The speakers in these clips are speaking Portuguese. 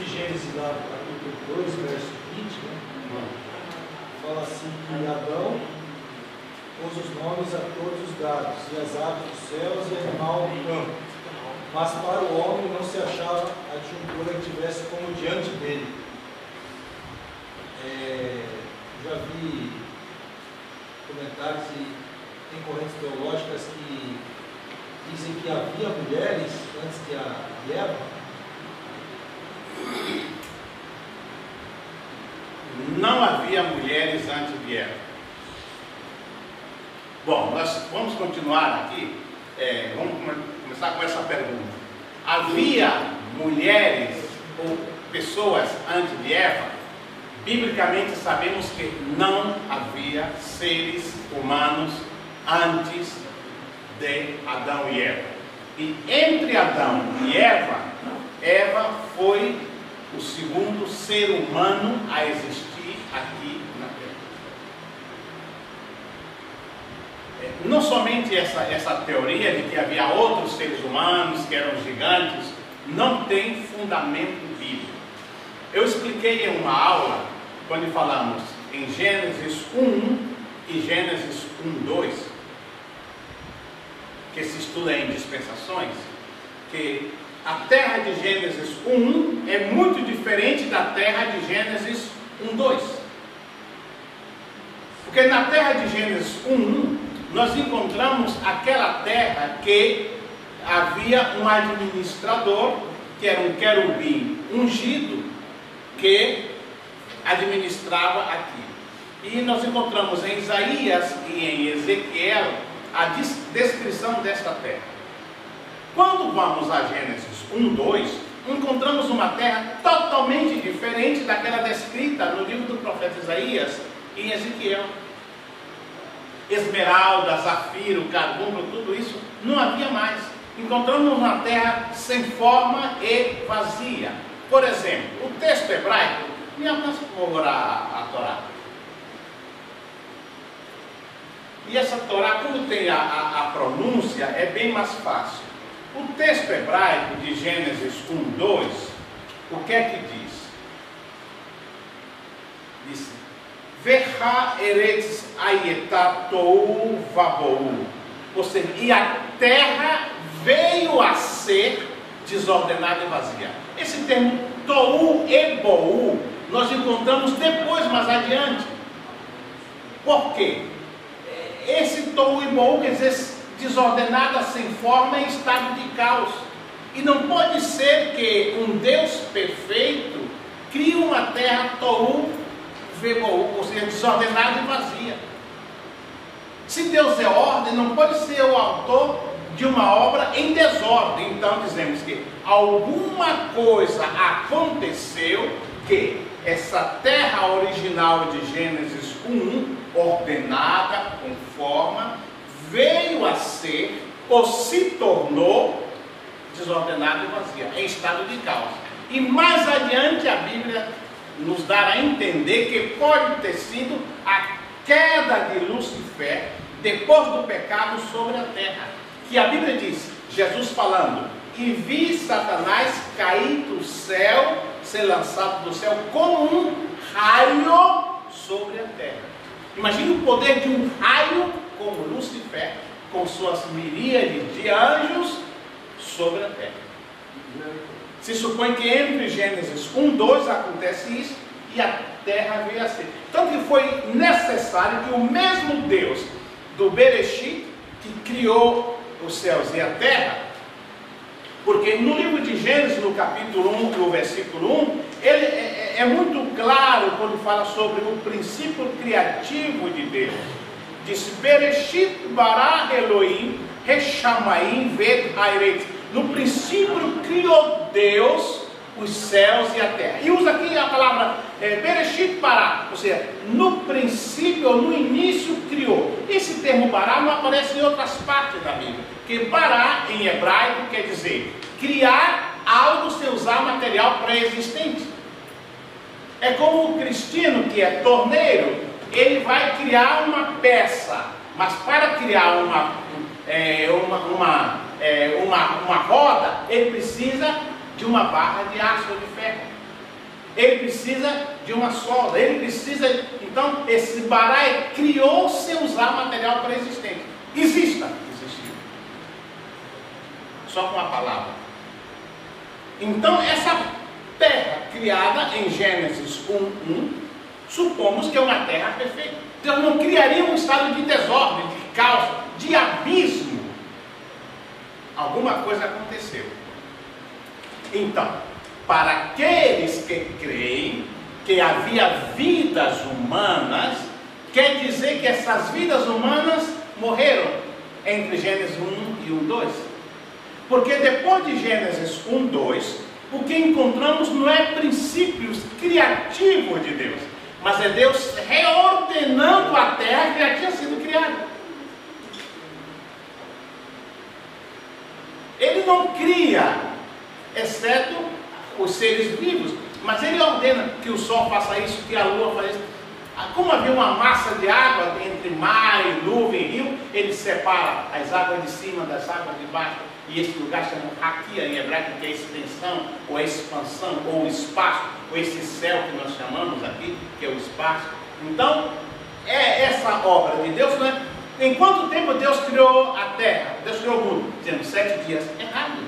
de Gênesis, lá, capítulo 2, verso 20, né? Fala assim que Adão pôs os nomes a todos os gados, e as aves dos céus e animal do campo. Mas para o homem não se achava adjuntura que tivesse como diante dele. Já vi comentários e tem correntes teológicas que dizem que havia mulheres antes de Eva. Não havia mulheres antes de Eva. Bom, nós vamos continuar aqui. Vamos começar com essa pergunta. Havia mulheres ou pessoas antes de Eva? Biblicamente sabemos que não havia seres humanos antes de Adão e Eva. E entre Adão e Eva, Eva foi o segundo ser humano a existir aqui na Terra. Não somente essa teoria de que havia outros seres humanos que eram gigantes, não tem fundamento bíblico. Eu expliquei em uma aula, quando falamos em Gênesis 1 e Gênesis 1:2, que se estuda em dispensações, que a terra de Gênesis 1 é muito diferente da terra de Gênesis 1:2. Porque na terra de Gênesis 1, nós encontramos aquela terra que havia um administrador, que era um querubim ungido, que administrava aqui. E nós encontramos em Isaías e em Ezequiel a descrição desta terra. Quando vamos a Gênesis 1:2, encontramos uma terra totalmente diferente daquela descrita no livro do profeta Isaías e em Ezequiel. Esmeralda, zafiro, carbunclo, tudo isso não havia mais. Encontramos uma terra sem forma e vazia. Por exemplo, o texto hebraico, me alcança por favor a Torá. E essa Torá, quando tem a pronúncia, é bem mais fácil. O texto hebraico de Gênesis 1:2, o que é que diz? Diz: Vecha eretz ayetá tou vabou. Ou seja, e a terra veio a ser desordenada e vazia. Esse termo tou e bou nós encontramos depois, mais adiante. Por quê? Esse tou e bou quer dizer desordenada, sem forma, em estado de caos. E não pode ser que um Deus perfeito crie uma terra tou vebou, ou seja, desordenada e vazia. Se Deus é ordem, não pode ser o autor de uma obra em desordem. Então dizemos que alguma coisa aconteceu que essa terra original de Gênesis 1, ordenada, com forma, veio a ser ou se tornou desordenada e vazia, em estado de caos. E mais adiante a Bíblia nos dá a entender que pode ter sido a queda de Lúcifer depois do pecado sobre a terra. Que a Bíblia diz, Jesus falando, e vi Satanás cair do céu, ser lançado do céu como um raio sobre a terra. Imagine o poder de um raio como Lúcifer, com suas miríades de anjos sobre a terra. Se supõe que entre Gênesis 1:2 acontece isso e a terra veio a ser. Tanto que foi necessário que o mesmo Deus do Bereshit, que criou os céus e a terra, porque no livro de Gênesis, no capítulo 1, no versículo 1, ele é muito claro quando fala sobre o princípio criativo de Deus. Diz, Bereshit bara Elohim, Reshamaim ved hairet. No princípio criou Deus os céus e a terra. E usa aqui a palavra Bereshit bara, ou seja, no princípio ou no início criou. Esse termo bara não aparece em outras partes da Bíblia. Porque bara em hebraico quer dizer criar algo sem usar material pré-existente. É como o cristino que é torneiro, ele vai criar uma peça, mas para criar uma roda, ele precisa de uma barra de aço ou de ferro. ele precisa de uma solda, ele precisa, então esse baraia criou sem usar material pré-existente. Existiu. Só com a palavra. Então essa terra criada em Gênesis 1:1, supomos que é uma terra perfeita. Deus não criaria um estado de desordem, de caos, de abismo. Alguma coisa aconteceu. Então, para aqueles que creem que havia vidas humanas, quer dizer que essas vidas humanas morreram entre Gênesis 1 e 1:2. Porque depois de Gênesis 1:2, o que encontramos não é princípios criativos de Deus, mas é Deus reordenando a terra que já tinha sido criada. Ele não cria, exceto os seres vivos, mas ele ordena que o sol faça isso, que a lua faça isso. Como havia uma massa de água entre mar e nuvem e rio, ele separa as águas de cima das águas de baixo, e esse lugar chama Raquia em hebraico, que é a extensão, ou a expansão, ou o espaço, ou esse céu que nós chamamos aqui, que é o espaço. Então, é essa obra de Deus, não é? Em quanto tempo Deus criou a terra? Deus criou o mundo? Dizendo 7 dias. Errado.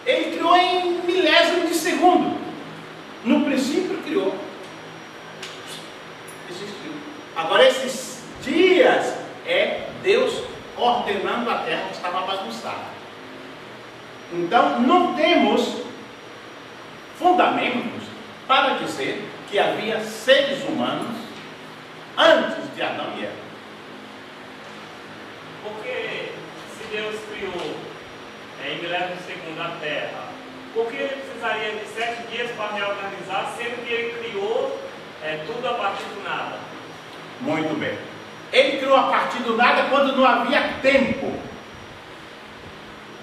Ele criou em milésimo de segundo. No princípio criou. Existiu. Agora esses dias é Deus ordenando a terra que estava bagunçada. Então não temos fundamentos para dizer que havia seres humanos antes de Adão e Eva. Porque se Deus criou em milésimo de segundo a terra, por que ele precisaria de 7 dias para reorganizar, sendo que ele criou tudo a partir do nada? Muito bem. Ele criou a partir do nada quando não havia tempo.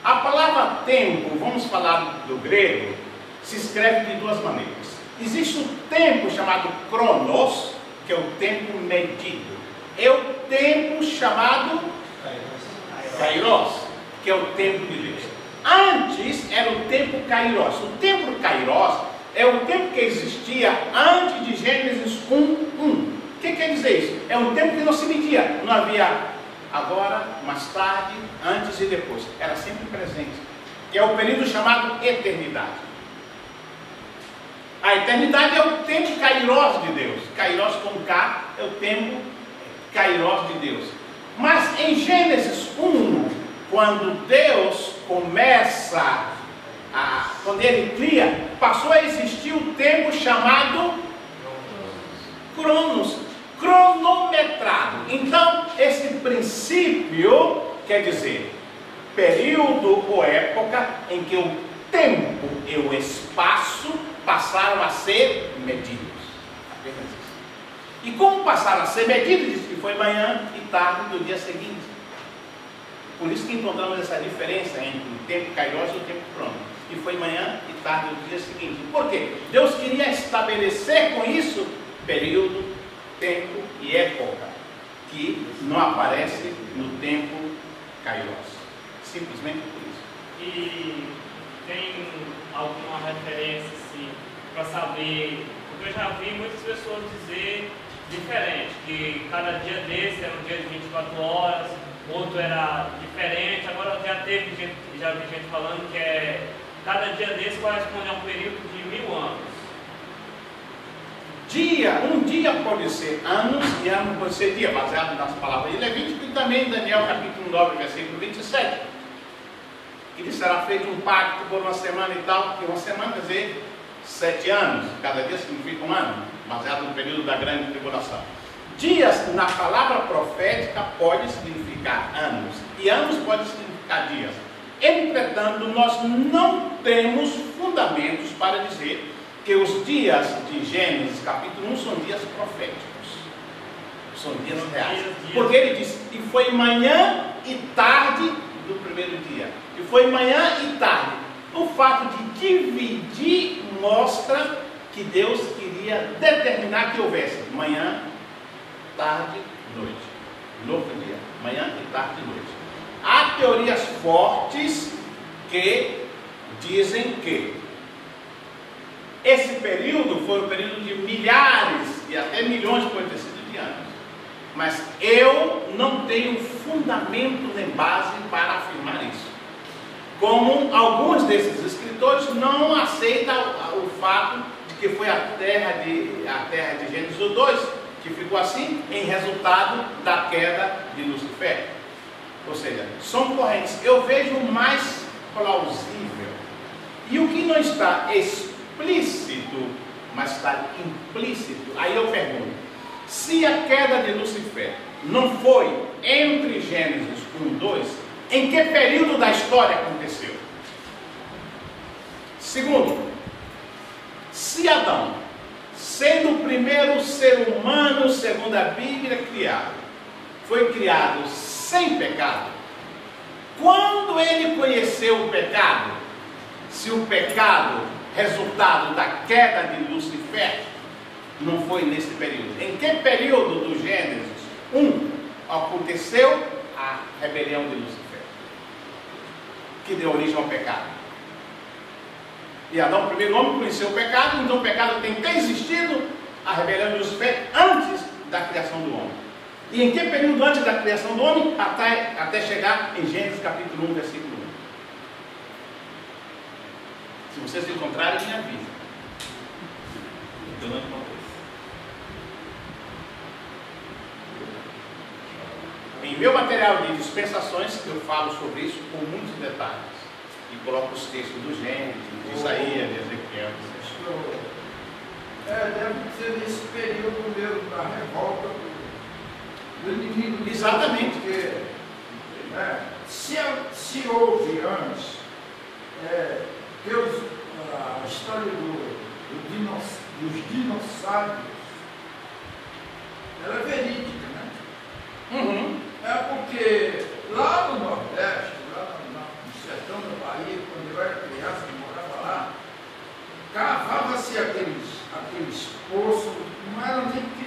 A palavra tempo, vamos falar do grego, se escreve de duas maneiras. Existe um tempo chamado cronos, que é o tempo medido. É o tempo chamado kairos, que é o tempo de Deus. Antes era o tempo kairos. O tempo kairos é o tempo que existia antes de Gênesis 1:1. O que quer dizer isso? É um tempo que não se media. Não havia agora, mais tarde, antes e depois. Era sempre presente. Que é o período chamado eternidade. A eternidade é o tempo kairos de Deus. Kairos com K é o tempo kairos de Deus. Mas em Gênesis 1, quando Deus começa quando ele cria, passou a existir o tempo chamado cronos, cronometrado. Então, esse princípio quer dizer período ou época em que o tempo e o espaço passaram a ser medidos. Apenas isso. E como passaram a ser medidos, diz que foi manhã e tarde do dia seguinte. Por isso que encontramos essa diferença entre o tempo kairos e o tempo crono. E foi manhã e tarde do dia seguinte. Por quê? Deus queria estabelecer com isso período, tempo e época, que não aparece no tempo kairos. Simplesmente por isso. E tem alguma referência assim, para saber, porque eu já vi muitas pessoas dizer diferente, que cada dia desse era um dia de 24 horas, outro era diferente. Agora já vi gente falando que cada dia desse corresponde a um período de 1000 anos. Um dia pode ser anos e ano pode ser dia, baseado nas palavras de Levítico e também em Daniel capítulo 9, versículo 27. Que lhe será feito um pacto por uma semana e tal, que uma semana quer dizer 7 anos, cada dia significa um ano, baseado no período da grande tribulação. Dias na palavra profética pode significar anos, e anos pode significar dias. Entretanto, nós não temos fundamentos para dizer que os dias de Gênesis capítulo 1 são dias proféticos, são dias reais, porque ele diz que foi manhã e tarde do primeiro dia, e foi manhã e tarde. O fato de dividir mostra que Deus queria determinar que houvesse manhã, tarde, noite, novo dia, manhã e tarde e noite. Há teorias fortes que dizem que esse período foi um período de milhares e até milhões, pode ter sido, de anos. Mas eu não tenho fundamento nem base para afirmar isso. Como alguns desses escritores não aceitam o fato de que foi a terra de Gênesis 2, que ficou assim em resultado da queda de Lucifer. Ou seja, são correntes. Eu vejo mais plausível. E o que não está explícito, mas está implícito, aí eu pergunto, se a queda de Lucifer não foi entre Gênesis 1 e 2, em que período da história aconteceu? Segundo, se Adão, sendo o primeiro ser humano, segundo a Bíblia, criado, foi criado sem pecado, quando ele conheceu o pecado, se o pecado, resultado da queda de Lucifer, não foi nesse período, em que período do Gênesis 1 aconteceu a rebelião de Lucifer, que deu origem ao pecado? E Adão, o primeiro homem, conheceu o pecado, então o pecado tem que ter existido, a rebelião de Lucifer, antes da criação do homem. E em que período antes da criação do homem? Até chegar em Gênesis capítulo 1, versículo 1. Se vocês encontrarem, me avisem. Eu não encontrei. Em meu material de dispensações, eu falo sobre isso com muitos detalhes. E coloco os textos do Gênesis, de Isaías, de Ezequiel. Deve ser nesse período mesmo da revolta do inimigo. Exatamente. Porque se houve antes, a história dos dinossauros, ela é verídica, né? Uhum. É porque lá no Nordeste, no sertão da Bahia, quando eu era criança, eu morava lá, cavava-se aqueles poços, não era nem que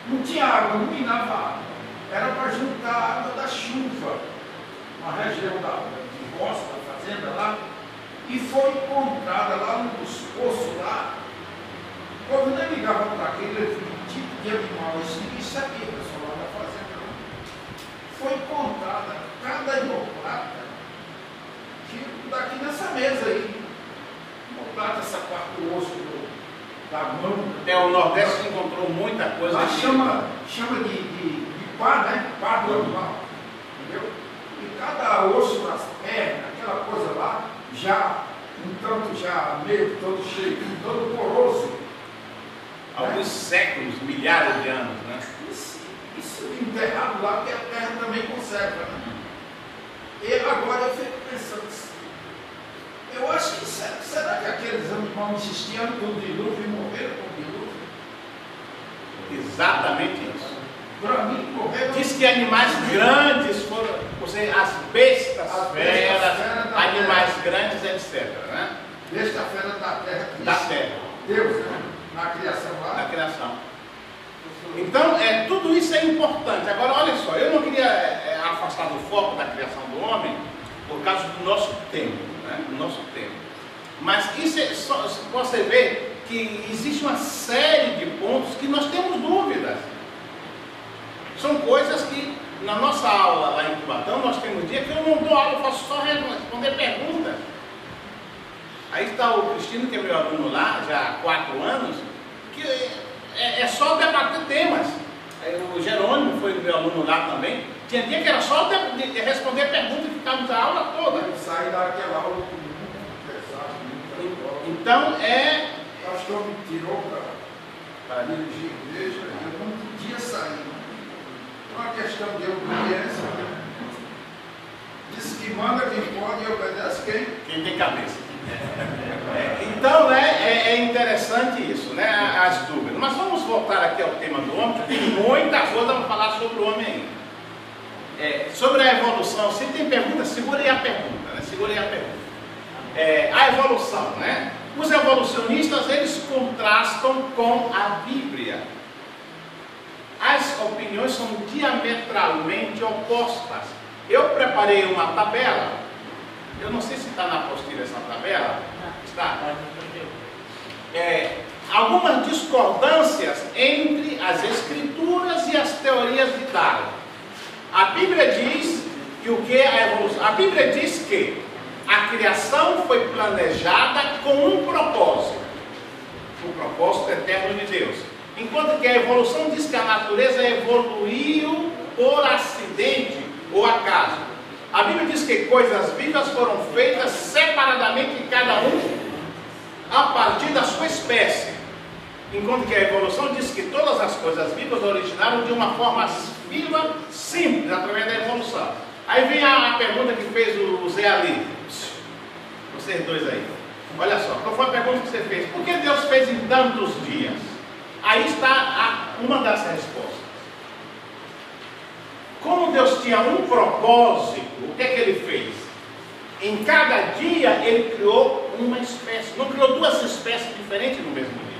não tinha água, não minava água. Era para juntar a água da chuva, na região de roça, da fazenda lá, e foi encontrada lá num dos poços lá. Quando nem ligavam para aquele tipo de animal, isso ninguém sabia, pessoal lá da fazenda lá. Foi encontrada cada hemocrata daqui nessa mesa aí. Hemocrata, essa parte do osso da mão. O Nordeste encontrou muita coisa. Lá chama de pá, né? Pá do animal. Entendeu? E cada osso nas pernas, aquela coisa lá, já um tanto já meio todo cheio, todo poroso. Alguns séculos, milhares de anos, né? Isso enterrado lá, porque a terra também conserva, né? E agora eu fico pensando, eu acho que será que aqueles animais existiam com o dilúvio e morreram com o dilúvio? Exatamente isso. Para mim, morreram. Diz que animais grandes foram, ou seja, as bestas feras, animais grandes, etc. Né? Besta fera da terra. Da terra. Deus, né? Na criação lá. Na criação. Então, tudo isso é importante. Agora, olha só, eu não queria afastar do foco da criação do homem por causa do nosso tempo, né? Do nosso tempo. Mas isso você vê que existe uma série de pontos que nós temos dúvidas. São coisas que, na nossa aula lá em Cubatão, nós temos dia que eu não dou aula, eu faço só responder perguntas. Aí está o Cristino, que é meu aluno lá, já há 4 anos, que é só debater temas. O Jerônimo foi meu aluno lá também. Tinha dia que era só responder perguntas e ficávamos a aula toda. Sair daquela aula com muito pesado, muito. Então O pastor me tirou para dirigir a igreja, eu não podia sair. Uma questão de obediência. Diz que manda quem pode e obedece quem? Quem tem cabeça. Então, né, é interessante isso, né, as dúvidas. Mas vamos voltar aqui ao tema do homem, que tem muita coisa para falar sobre o homem ainda. Sobre a evolução, se tem pergunta, segure a pergunta, né? Segure a pergunta. A evolução, né? Os evolucionistas, eles contrastam com a Bíblia. As opiniões são diametralmente opostas. Eu preparei uma tabela. Eu não sei se está na apostila essa tabela. Está? Algumas discordâncias entre as escrituras e as teorias de Darwin. A Bíblia diz que o que é a evolução? A Bíblia diz que a criação foi planejada com um propósito, o propósito eterno de Deus. Enquanto que a evolução diz que a natureza evoluiu por acidente ou acaso. A Bíblia diz que coisas vivas foram feitas separadamente, cada um a partir da sua espécie. Enquanto que a evolução diz que todas as coisas vivas originaram de uma forma viva, simples, através da evolução. Aí vem a pergunta que fez o Zé ali. Vocês dois aí. Olha só, qual foi a pergunta que você fez? Por que Deus fez em tantos dias? Aí está uma das respostas. Como Deus tinha um propósito, o que é que ele fez? Em cada dia ele criou uma espécie. Não criou duas espécies diferentes no mesmo dia.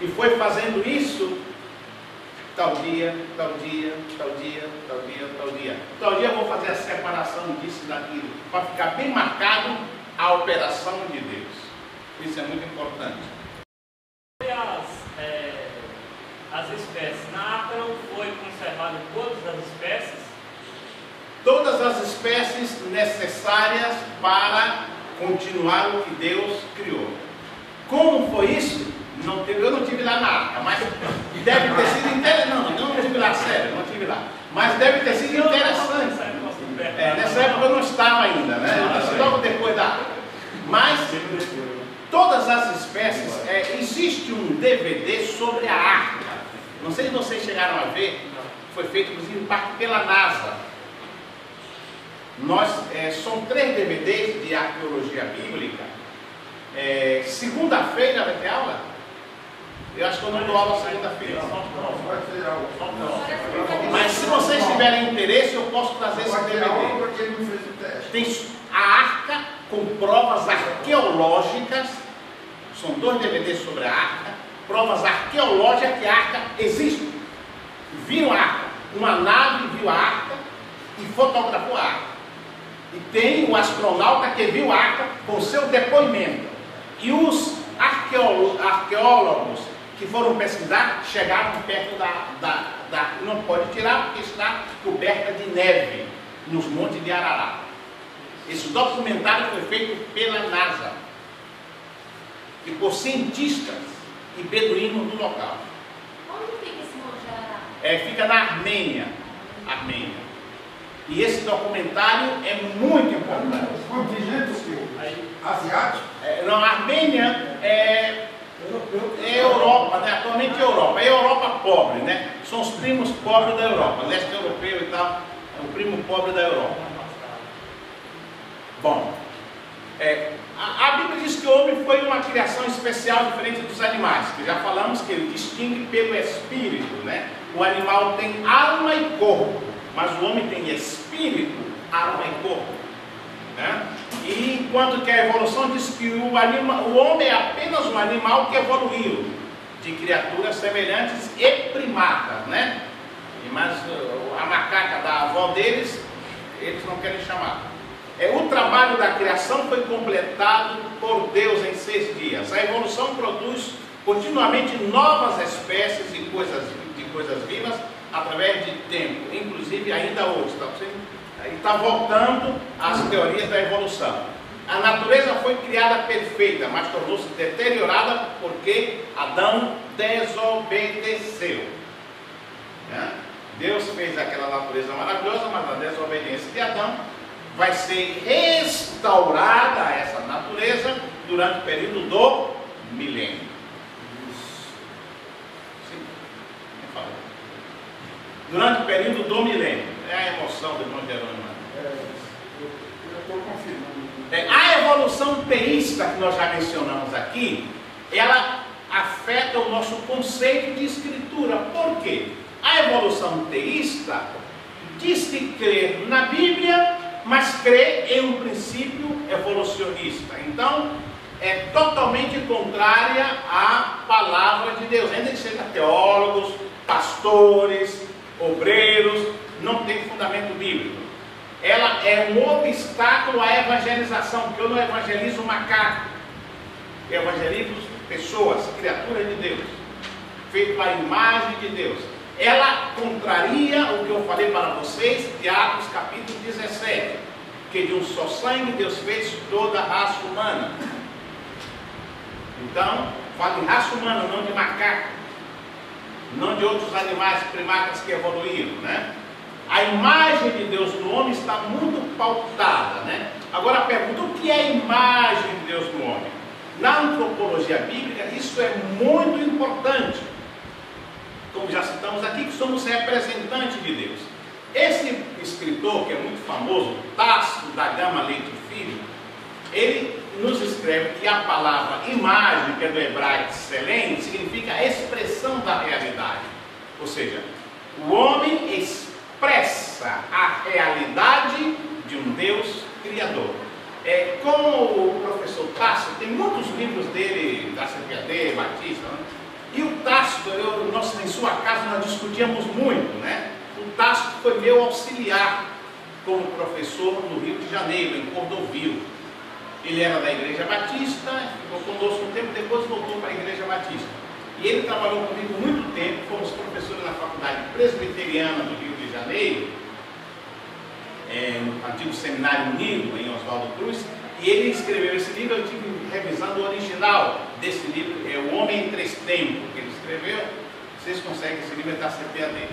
E foi fazendo isso, tal dia, tal dia, tal dia, tal dia, tal dia. Tal dia eu vou fazer a separação disso e daquilo, para ficar bem marcado a operação de Deus. Isso é muito importante. As espécies. Na arca não foi conservado todas as espécies? Todas as espécies necessárias para continuar o que Deus criou. Como foi isso? Eu não estive lá na arca, mas deve ter sido interessante. Não estive lá, sério, não estive lá. Mas deve ter sido interessante. Nessa época eu não estava ainda, né? Eu nasci logo depois da arca. Mas todas as espécies, existe um DVD sobre a arca. Não sei se vocês chegaram a ver, foi feito inclusive em parte pela NASA. São 3 DVDs de arqueologia bíblica. Segunda-feira vai ter aula? Eu acho que eu não dou aula segunda-feira. Mas se vocês tiverem interesse, eu posso trazer esse DVD. Tem a arca com provas arqueológicas. São 2 DVDs sobre a arca. Provas arqueológicas que a arca existe. Viram a arca. Uma nave viu a arca e fotografou a arca. E tem o astronauta que viu a arca com seu depoimento. E os arqueólogos que foram pesquisar chegaram perto da não pode tirar porque está coberta de neve nos montes de Ararat. Esse documentário foi feito pela NASA e por cientistas e beduínos do local. Onde fica esse monte de Ararat? Fica na Armênia. E esse documentário é muito importante. Continente asiático? Não, a Armênia é Europa, né? Atualmente é Europa. É Europa pobre, né? São os primos pobres da Europa. Leste europeu e tal, é o primo pobre da Europa. Bom, a Bíblia diz que o homem foi uma criação especial diferente dos animais, que já falamos que ele distingue pelo espírito, né? O animal tem alma e corpo, mas o homem tem espírito, alma e corpo, né? E enquanto que a evolução diz que o homem é apenas um animal que evoluiu de criaturas semelhantes e primatas, né? Mas a macaca da avó deles, eles não querem chamar. O trabalho da criação foi completado por Deus em 6 dias. A evolução produz continuamente novas espécies de coisas vivas através de tempo, inclusive ainda hoje. Está voltando às teorias da evolução. A natureza foi criada perfeita, mas tornou-se deteriorada porque Adão desobedeceu. Deus fez aquela natureza maravilhosa, mas a desobediência de Adão vai ser restaurada essa natureza durante o período do milênio. Sim. Durante o período do milênio. É a emoção do irmão Jerônimo. Eu estou confirmando. A evolução teísta que nós já mencionamos aqui, ela afeta o nosso conceito de escritura. Por quê? A evolução teísta diz que crê na Bíblia, mas crê em um princípio evolucionista. Então, é totalmente contrária à palavra de Deus. Ainda que seja teólogos, pastores, obreiros, não tem fundamento bíblico. ela é um obstáculo à evangelização, porque eu não evangelizo macaco, eu evangelizo pessoas, criaturas de Deus, feito à imagem de Deus. Ela contraria o que eu falei para vocês de Atos capítulo 17, que de um só sangue Deus fez toda a raça humana. Então, fala em raça humana, não de macaco, não de outros animais primatas que evoluíram, né? A imagem de Deus no homem está muito pautada, né? Agora a pergunta, o que é a imagem de Deus no homem? Na antropologia bíblica, isso é muito importante. Como já citamos aqui, que somos representantes de Deus. Esse escritor, que é muito famoso, Tácito da Gama Leite Filho, ele nos escreve que a palavra imagem, que é do hebraico selém, significa expressão da realidade. Ou seja, o homem expressa a realidade de um Deus criador. Como o professor Tácito, tem muitos livros dele, da CPAD, Batista, né? E o Tácito, em sua casa nós discutíamos muito, né? O Tácito foi meu auxiliar como professor no Rio de Janeiro, em Cordovil. Ele era da Igreja Batista, ficou conosco um tempo, depois voltou para a Igreja Batista. E ele trabalhou comigo muito tempo, fomos professores na Faculdade Presbiteriana do Rio de Janeiro, no antigo Seminário Unido, em Oswaldo Cruz, e ele escreveu esse livro. Eu estive revisando o original desse livro, é O Homem em Três Tempos, que ele escreveu. Vocês conseguem, esse livro está CPAD.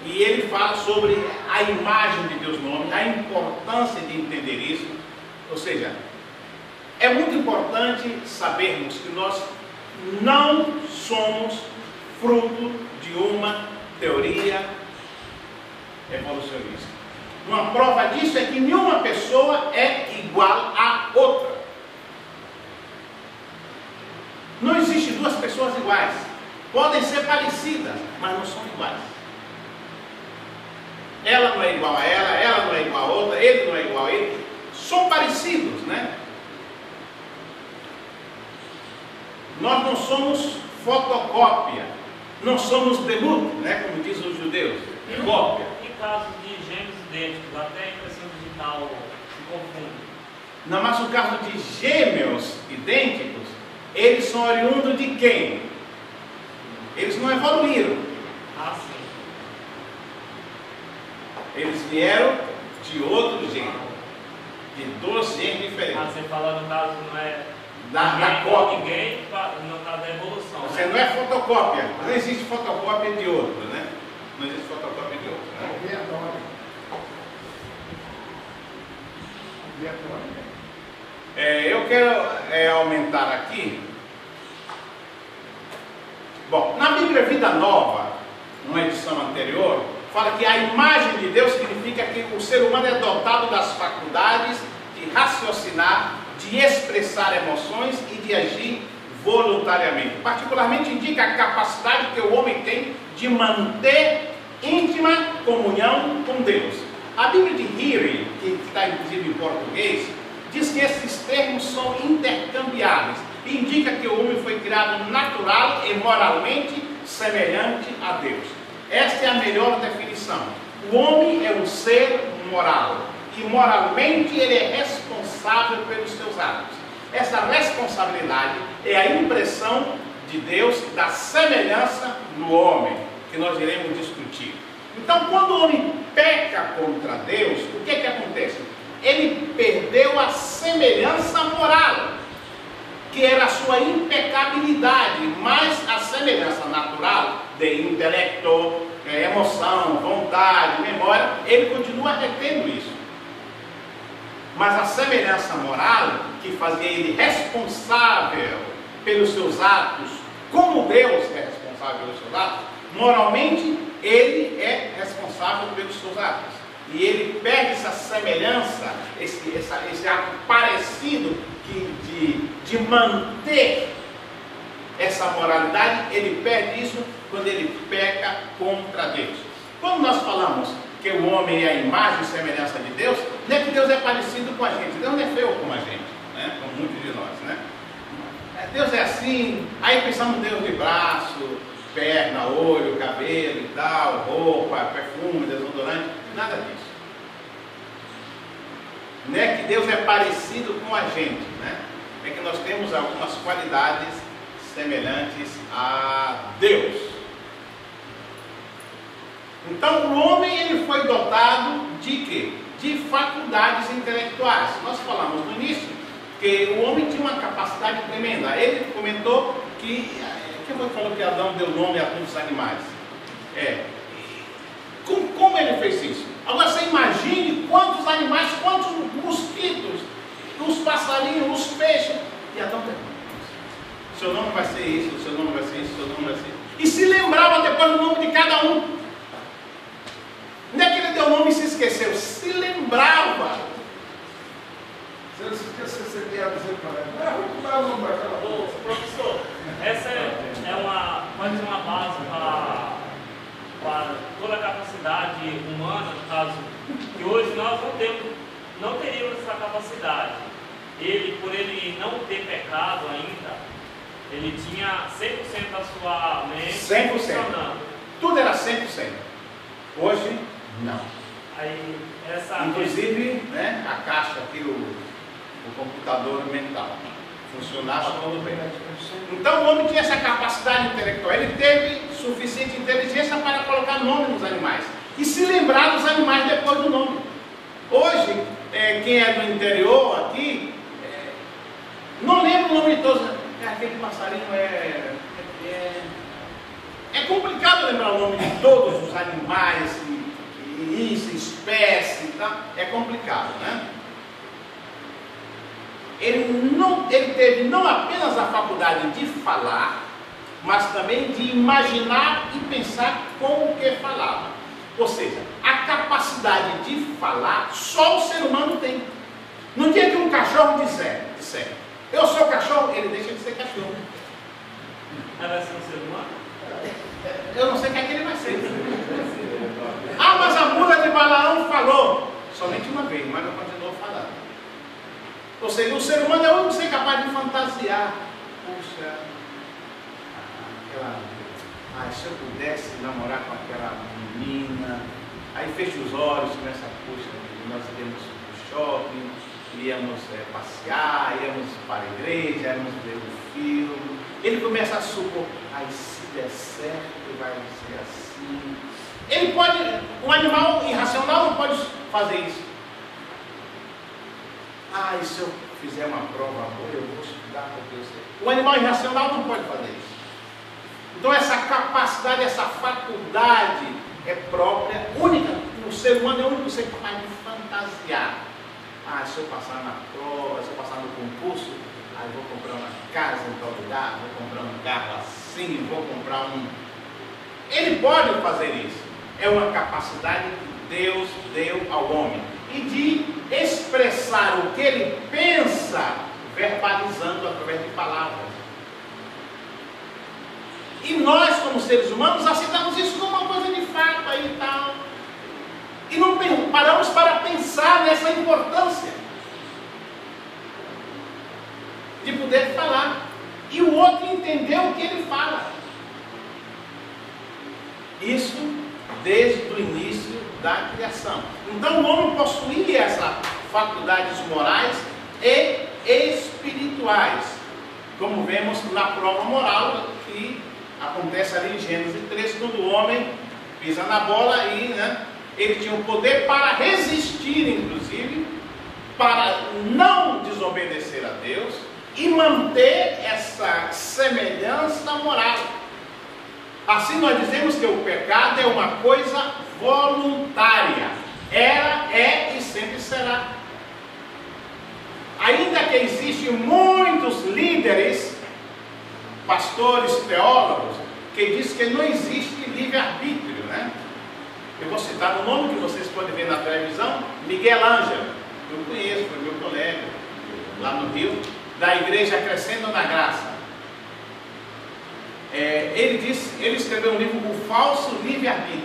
E ele fala sobre a imagem de Deus no homem, a importância de entender isso. Ou seja, é muito importante sabermos que nós não somos fruto de uma teoria evolucionista. Uma prova disso é que nenhuma pessoa é igual a outra. Não existe duas pessoas iguais. Podem ser parecidas, mas não são iguais. Ela não é igual a ela não é igual a outra, ele não é igual a ele. São parecidos, né? Nós não somos fotocópia, não somos debut, né? Como dizem os judeus, cópia. Em caso de gêmeos idênticos, até a impressão digital se confunde. Não, mas no caso de gêmeos idênticos, eles são oriundos de quem? Eles não evoluíram. Ah, sim. Eles vieram de outro gênero, de dois gêneros diferentes. Ah, você fala no caso não é Da cópia. ninguém, no caso da evolução. Você né? não é fotocópia, não existe fotocópia de outro, né? Não existe fotocópia de outro. Né? Eu quero aumentar aqui. Bom, na Bíblia Vida Nova, numa edição anterior, fala que a imagem de Deus significa que o ser humano é dotado das faculdades de raciocinar, de expressar emoções e de agir voluntariamente. Particularmente indica a capacidade que o homem tem de manter íntima comunhão com Deus. A Bíblia de Hearing, que está inclusive em português, diz que esses termos são intercambiáveis e indica que o homem foi criado natural e moralmente semelhante a Deus. Esta é a melhor definição. O homem é um ser moral e moralmente ele é responsável pelos seus atos. Essa responsabilidade é a impressão de Deus da semelhança no homem, que nós iremos discutir. Então, quando o homem peca contra Deus, o que acontece? Ele perdeu a semelhança moral, que era a sua impecabilidade, mas a semelhança natural de intelecto, emoção, vontade, memória, ele continua retendo isso. Mas a semelhança moral, que fazia ele responsável pelos seus atos, como Deus é responsável pelos seus atos, moralmente ele é responsável pelos seus atos. E ele perde essa semelhança, esse ato parecido de manter essa moralidade, ele perde isso quando ele peca contra Deus. Quando nós falamos que o homem é a imagem e semelhança de Deus, não é que Deus é parecido com a gente, Deus não é feio como a gente, né? Como muitos de nós, né? Deus é assim, aí pensamos Deus de braço, perna, olho, cabelo e tal, roupa, perfume, desodorante, nada disso. Não é que Deus é parecido com a gente, né? É que nós temos algumas qualidades semelhantes a Deus. Então o homem ele foi dotado de quê? De faculdades intelectuais. Nós falamos no início que o homem tinha uma capacidade tremenda. Ele comentou que quem falou que Adão deu nome a todos os animais? Como ele fez isso? Agora você imagine quantos animais, quantos mosquitos, os passarinhos, os peixes. E Adão perguntou: seu nome vai ser isso, seu nome vai ser isso, seu nome vai ser isso. E se lembrava depois do nome de cada um. Não é que ele deu nome e se esqueceu, se lembrava. Se ele se esquecer, você quer dizer para ele: vou dar o nome daquela coisa. Professor, essa pode ser uma base para toda a capacidade humana, no caso, que hoje nós não teríamos essa capacidade. Ele, por ele não ter pecado ainda, ele tinha 100% da sua mente 100%. funcionando. Tudo era 100%. Hoje, não. Aí, inclusive, né, a caixa aqui, o computador mental, funcionava tudo bem. Então o homem tinha essa capacidade intelectual, ele teve suficiente inteligência para colocar nome nos animais e se lembrar dos animais depois do nome. Hoje, quem é do interior aqui, não lembra o nome de todos. Aquele passarinho é complicado lembrar o nome de todos os animais, isso, espécie, tá? É complicado, né? Ele teve não apenas a faculdade de falar, mas também de imaginar e pensar com o que falava. Ou seja, a capacidade de falar só o ser humano tem. No dia que um cachorro disser, eu sou cachorro, ele deixa de ser cachorro. Vai ser um ser humano? Eu não sei o que é que ele vai ser. Ah, mas a mula de Balaão falou. Somente uma vez, mas não continuou falando. Ou seja, o ser humano é o único ser capaz de fantasiar. Puxa, se eu pudesse namorar com aquela menina. Aí fecha os olhos, começa a puxa, nós íamos para o shopping, íamos passear, íamos para a igreja, íamos ver um filme. Ele começa a supor, se der certo, vai ser assim. Ele pode, um animal irracional não pode fazer isso. E se eu fizer uma prova boa, eu vou estudar porque eu sei. O animal irracional não pode fazer isso. Então essa capacidade, essa faculdade é própria, única. O ser humano é o único ser capaz de fantasiar. Se eu passar na prova, se eu passar no concurso, eu vou comprar uma casa em tal lugar, vou comprar um carro assim, vou comprar um... Ele pode fazer isso. É uma capacidade que Deus deu ao homem. E de expressar o que ele pensa, verbalizando através de palavras. E nós, como seres humanos, aceitamos isso como uma coisa de fato e tal. E não paramos para pensar nessa importância de poder falar. E o outro entender o que ele fala. Isso desde o início da criação. Então o homem possuía essas faculdades morais e espirituais, como vemos na prova moral que acontece ali em Gênesis 3, quando o homem pisa na bola e ele tinha o poder para resistir, inclusive, para não desobedecer a Deus e manter essa semelhança moral. Assim nós dizemos que o pecado é uma coisa voluntária. Era, é e sempre será. Ainda que existem muitos líderes, pastores, teólogos, que dizem que não existe livre-arbítrio, né? Eu vou citar o nome que vocês podem ver na televisão, Miguel Ângelo. Eu conheço, foi meu colega lá no Rio, da igreja Crescendo na Graça. Ele escreveu um livro, O Falso Livre-Arbítrio.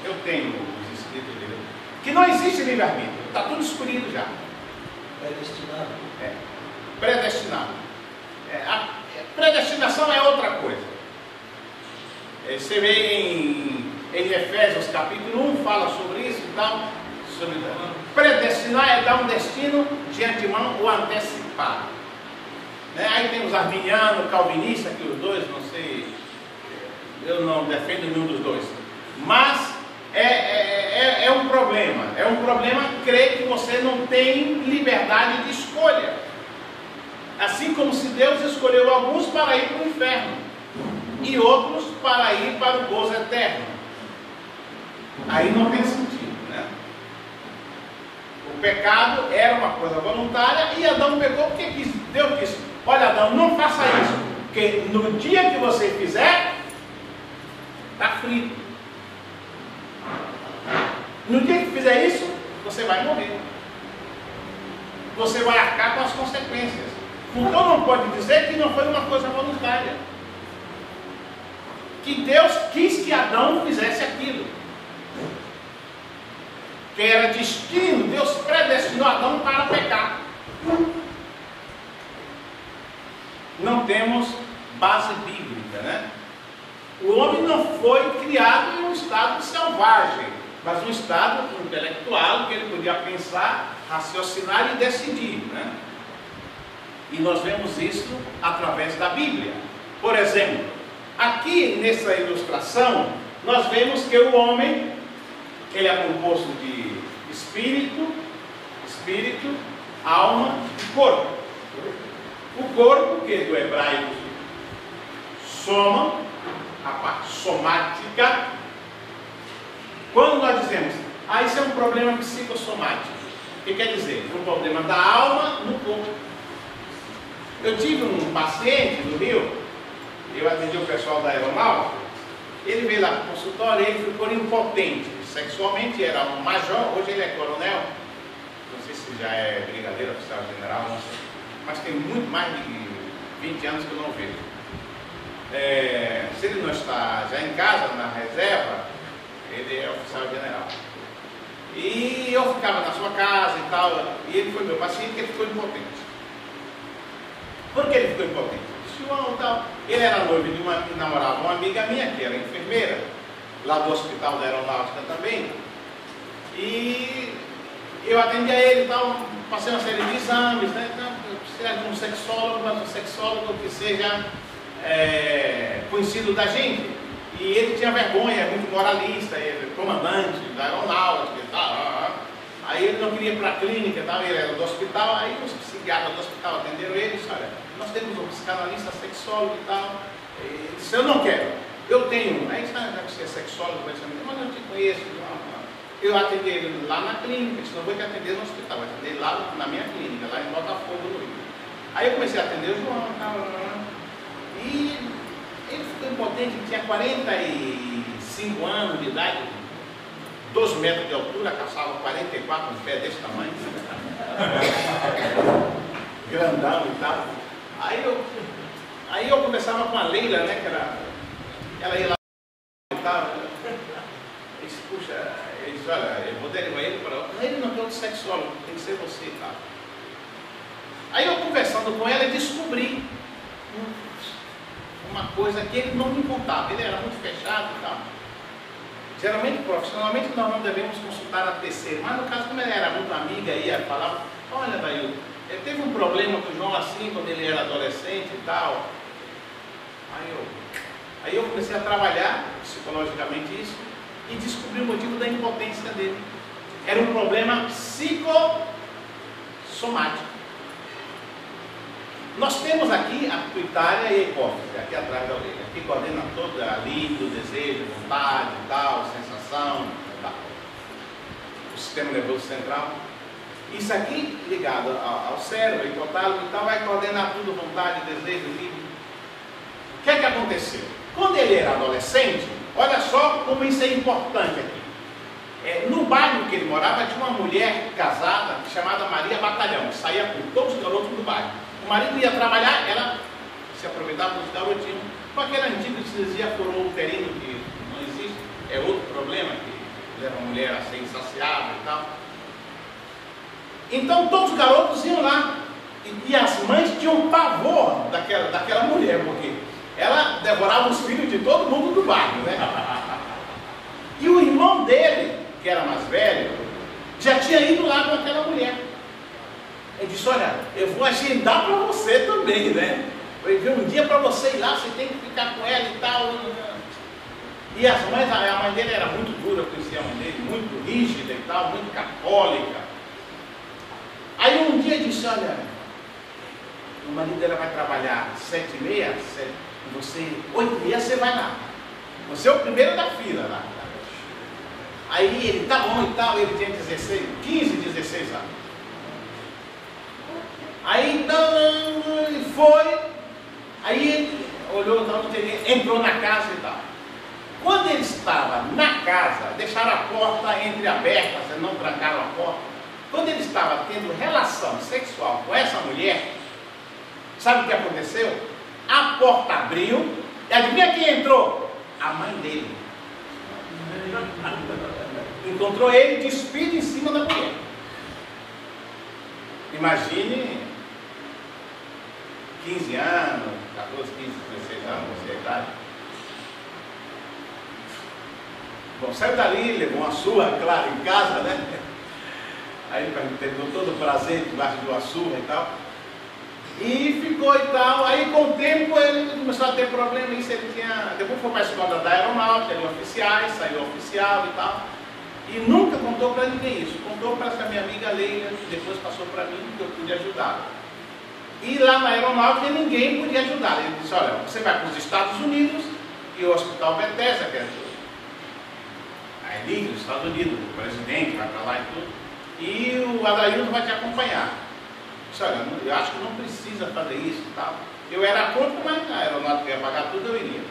Eu tenho os escritos dele. Que não existe livre-arbítrio, está tudo escolhido já. Predestinado. Predestinado. A predestinação é outra coisa. Você vê em Efésios capítulo 1, fala sobre isso e tal, sobre Predestinar é dar um destino de antemão ou antecipar. Né? Aí tem os arminianos, calvinistas, que os dois, não sei, eu não defendo nenhum dos dois. Mas é um problema. É um problema crer que você não tem liberdade de escolha. Assim como se Deus escolheu alguns para ir para o inferno e outros para ir para o gozo eterno. Aí não tem sentido, né? O pecado era uma coisa voluntária e Adão pecou porque Deus disse: olha, Adão, não faça isso, porque no dia que você fizer, está frito. No dia que fizer isso, você vai morrer. Você vai arcar com as consequências. Então não pode dizer que não foi uma coisa voluntária. Que Deus quis que Adão fizesse aquilo. Que era destino, Deus predestinou Adão para pecar. Não temos base bíblica, né? O homem não foi criado em um estado selvagem, mas um estado intelectual que ele podia pensar, raciocinar e decidir, né? E nós vemos isso através da Bíblia. Por exemplo, aqui nessa ilustração, nós vemos que o homem, ele é composto de espírito, alma e corpo. O corpo, que é do hebraico soma, a parte somática. Quando nós dizemos, isso é um problema psicossomático, o que quer dizer? Um problema da alma no corpo. Eu tive um paciente no Rio, eu atendi o pessoal da aeronáutica, ele veio lá para o consultório e ele ficou impotente. Sexualmente era um major, hoje ele é coronel, não sei se já é brigadeiro, oficial general, não sei, mas tem muito mais de 20 anos que eu não vejo. Se ele não está já em casa, na reserva, ele é oficial general. E eu ficava na sua casa e tal, e ele foi meu paciente, que ele ficou impotente. Por que ele ficou impotente? Ele era noivo de uma que namorava uma amiga minha, que era enfermeira, lá do hospital da aeronáutica também. E eu atendi a ele e tal, passei uma série de exames, né? Então, eu precisava de um sexólogo, mas um sexólogo que seja conhecido da gente. E ele tinha vergonha, é muito moralista, ele é comandante da aeronáutica e tal. Aí ele não queria ir para a clínica e tal, ele era do hospital, aí os psiquiatras do hospital atenderam ele e disse: olha, nós temos um psicanalista, sexólogo e tal. Ele disse: eu não quero, eu tenho. Aí disse: já que você é sexólogo, mas eu não te conheço. Eu atendi ele lá na clínica, disse: não vou te atender no hospital, vou atender lá na minha clínica, lá em Botafogo, no Rio. Aí eu comecei a atender o João, e ele ficou impotente, ele tinha 45 anos de idade, 12 metros de altura, caçava 44, um pé desse tamanho, grandão e tal. Aí eu conversava com a Leila, né, que ela ia lá e tal. Ele disse: puxa, ele disse: olha, eu vou derivar ele para outro. Ele não tem outro sexólogo, tem que ser você e tal. Aí eu conversando com ela, descobri uma coisa que ele não me contava. Ele era muito fechado e tal. Geralmente, profissionalmente, nós não devemos consultar a terceiro, mas no caso, como ele era muito amiga, ia falar: olha, Daí, teve um problema com o João assim, quando ele era adolescente e tal. Aí eu comecei a trabalhar psicologicamente isso e descobri o motivo da impotência dele. Era um problema psicossomático. Nós temos aqui a pituitária e a hipófise, aqui atrás da orelha, que coordena toda a libido, desejo, vontade, tal, sensação, tal. O sistema nervoso central. Isso aqui ligado ao cérebro, hipotálamo e tal, vai coordenar tudo, vontade, desejo, libido. O que é que aconteceu? Quando ele era adolescente, olha só como isso é importante aqui. No bairro que ele morava, tinha uma mulher casada chamada Maria Batalhão, que saía com todos os garotos do bairro. O marido ia trabalhar, ela se aproveitava dos garotinhos, com aquele antigo que se dizia furor uterino, que não existe, é outro problema, que leva a mulher a ser insaciável e tal. Então todos os garotos iam lá, e as mães tinham pavor daquela mulher, porque ela devorava os filhos de todo mundo do bairro, né? E o irmão dele, que era mais velho, já tinha ido lá com aquela mulher. Ele disse, olha, eu vou agendar para você também, né? Eu vi um dia para você ir lá, você tem que ficar com ela e tal. E as mães, a mãe dele era muito dura, eu conhecia a mãe dele, muito rígida e tal, muito católica. Aí um dia disse, olha, o marido dela vai trabalhar 7h30, você, 8h30 você vai lá. Você é o primeiro da fila lá. Aí ele, tá bom e tal, ele tinha 15, 16 anos. Aí então, ele foi, aí ele olhou, entrou na casa e tal. Quando ele estava na casa, deixaram a porta entreaberta, não trancaram a porta. Quando ele estava tendo relação sexual com essa mulher, sabe o que aconteceu? A porta abriu, e adivinha quem entrou? A mãe dele. Encontrou ele despido em cima da mulher. Imagine 15 anos, 14, 15, 16 anos, não sei a idade. Bom, saiu dali, levou uma surra, claro, em casa, né? Aí ele deu todo o prazer debaixo de uma surra e tal. E ficou e tal. Aí com o tempo ele começou a ter problema. Isso ele tinha. Depois foi para a escola da aeronáutica, ele oficiais, saiu oficial e tal. E nunca contou para ninguém isso. Contou para essa minha amiga Leila, que depois passou para mim, que eu pude ajudar. E lá na aeronáutica ninguém podia ajudar. Ele disse, olha, você vai para os Estados Unidos e o Hospital Bethesda, que é ali nos Estados Unidos, o presidente vai para lá e tudo. E o Adailton vai te acompanhar. Eu disse, olha, eu acho que não precisa fazer isso e tal. Eu era contra, mas a aeronáutica ia pagar tudo, eu iria.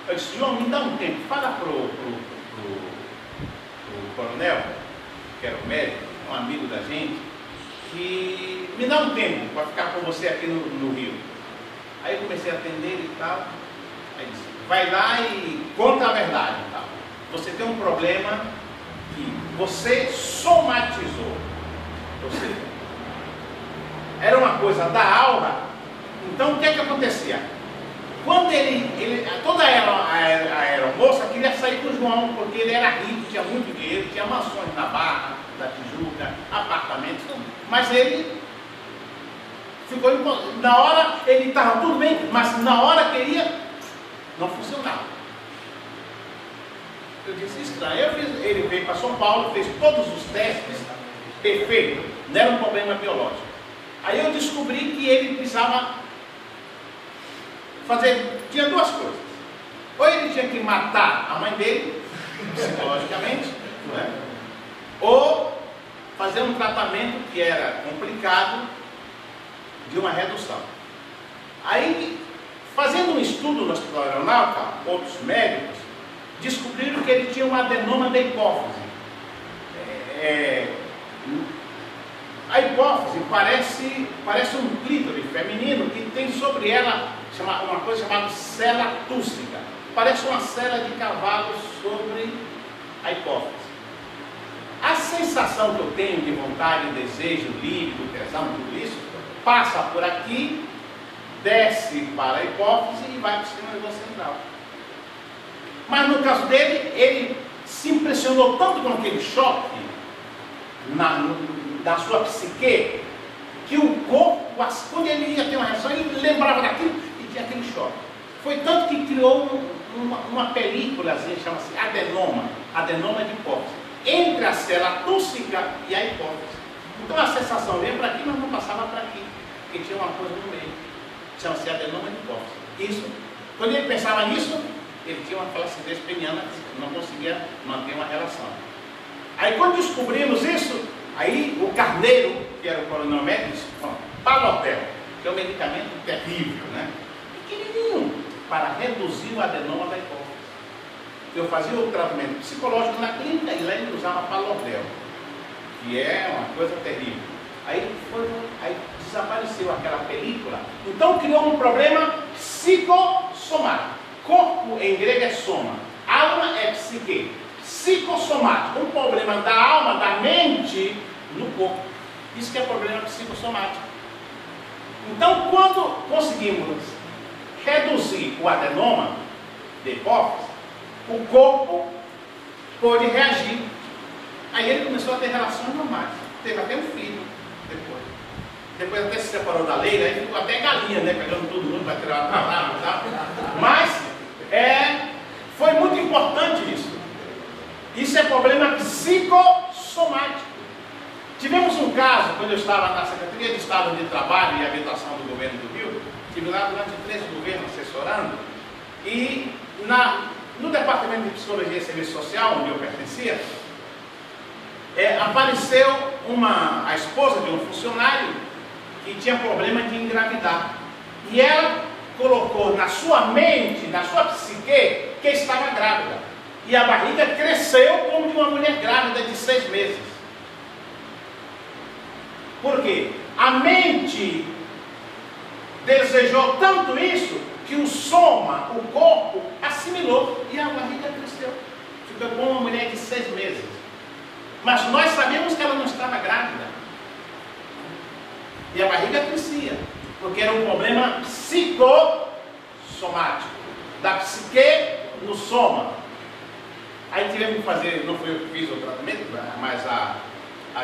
Eu disse, João, me dá um tempo, fala pro coronel, que era o médico, um amigo da gente, que me dá um tempo para ficar com você aqui no Rio. Aí eu comecei a atender e tal. Aí disse, vai lá e conta a verdade e tal. Você tem um problema que você somatizou. Ou seja, era uma coisa da alma. Então o que é que acontecia? Quando toda a aeromoça queria sair com o João, porque ele era rico, tinha muito dinheiro, tinha mansões na Barra, da Tijuca, apartamentos, mas ele ficou, na hora ele estava tudo bem, mas na hora que queria, não funcionava. Eu disse, estranho. Ele veio para São Paulo, fez todos os testes, perfeito, não era um problema biológico. Aí eu descobri que ele precisava tinha duas coisas. Ou ele tinha que matar a mãe dele, psicologicamente, não é? Ou fazer um tratamento que era complicado de uma redução. Aí, fazendo um estudo no Hospital Aeronáutica, outros médicos descobriram que ele tinha um adenoma da hipófise. A hipófise parece um clítoris feminino que tem sobre ela uma coisa chamada cela tússica. Parece uma cela de cavalo sobre a hipófise. A sensação que eu tenho de vontade, desejo, líquido, tesão, tudo isso, passa por aqui, desce para a hipófise e vai para o sistema nervoso central. Mas no caso dele, ele se impressionou tanto com aquele choque da sua psique, que o corpo, quando ele ia ter uma reação, ele lembrava daquilo e tinha aquele choque. Foi tanto que criou uma película, chama-se adenoma de hipófise, entre a célula tússica e a hipófise. Então a sensação veio para aqui, mas não passava para aqui, porque tinha uma coisa no meio, chama-se adenoma de hipófise. Isso, quando ele pensava nisso, ele tinha uma flacidez peniana, não conseguia manter uma relação. Aí quando descobrimos isso, aí o Carneiro, que era o coronel médico, disse, Palotel, que é um medicamento terrível, né? Pequenininho, para reduzir o adenoma da hipófise. Eu fazia o tratamento psicológico na clínica e lá ele usava Palotel, que é uma coisa terrível. Aí desapareceu aquela película, então criou um problema psicossomático. Corpo em grego é soma, alma é psique. Psicossomático, um problema da alma, da mente no corpo. Isso que é problema psicossomático. Então, quando conseguimos reduzir o adenoma de hipófise, o corpo pode reagir. Aí ele começou a ter relações normais. Teve até um filho depois. Depois até se separou da Leila, aí ficou até galinha, né? Pegando todo mundo para tirar a palavra e tal. Mas foi muito importante isso. Isso é problema psicossomático. Tivemos um caso, quando eu estava na Secretaria de Estado de Trabalho e Habitação do Governo do Rio, estive lá durante 3 governos assessorando, e no Departamento de Psicologia e Serviço Social, onde eu pertencia, apareceu a esposa de um funcionário que tinha problema de engravidar. E ela colocou na sua mente, na sua psique, que estava grávida. E a barriga cresceu como de uma mulher grávida de 6 meses. Por quê? A mente desejou tanto isso que o soma, o corpo, assimilou e a barriga cresceu. Ficou como uma mulher de 6 meses. Mas nós sabemos que ela não estava grávida. E a barriga crescia, porque era um problema psicossomático, da psique no soma. Aí tivemos que fazer, não foi eu que fiz o tratamento, mas a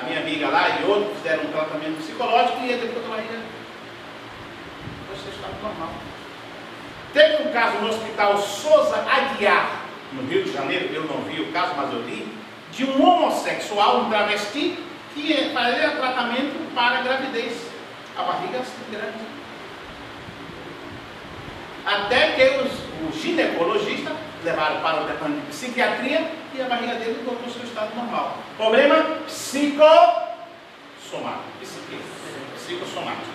minha amiga lá e outros fizeram um tratamento psicológico e depois a barriga, você está normal. Teve um caso no Hospital Souza Aguiar, no Rio de Janeiro, eu não vi o caso, mas eu li, de um homossexual, um travesti, que fazia tratamento para gravidez. A barriga grande. Até que os ginecologistas levaram para o departamento de psiquiatria e a barriga dele voltou ao seu estado normal. Problema psicossomático. Psicossomático.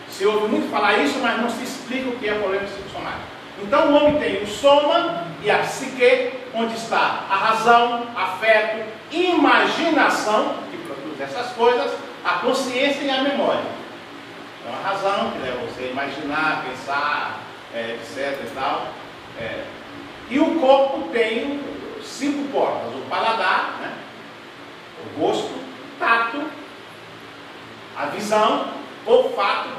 Se ouve muito falar isso, mas não se explica o que é problema psicossomático. Então o homem tem o soma e a psique, onde está a razão, afeto, imaginação, que produz essas coisas, a consciência e a memória. Então a razão, que leva você a imaginar, pensar, etc e tal. E o corpo tem 5 portas: o paladar, né? O gosto, tato, a visão, olfato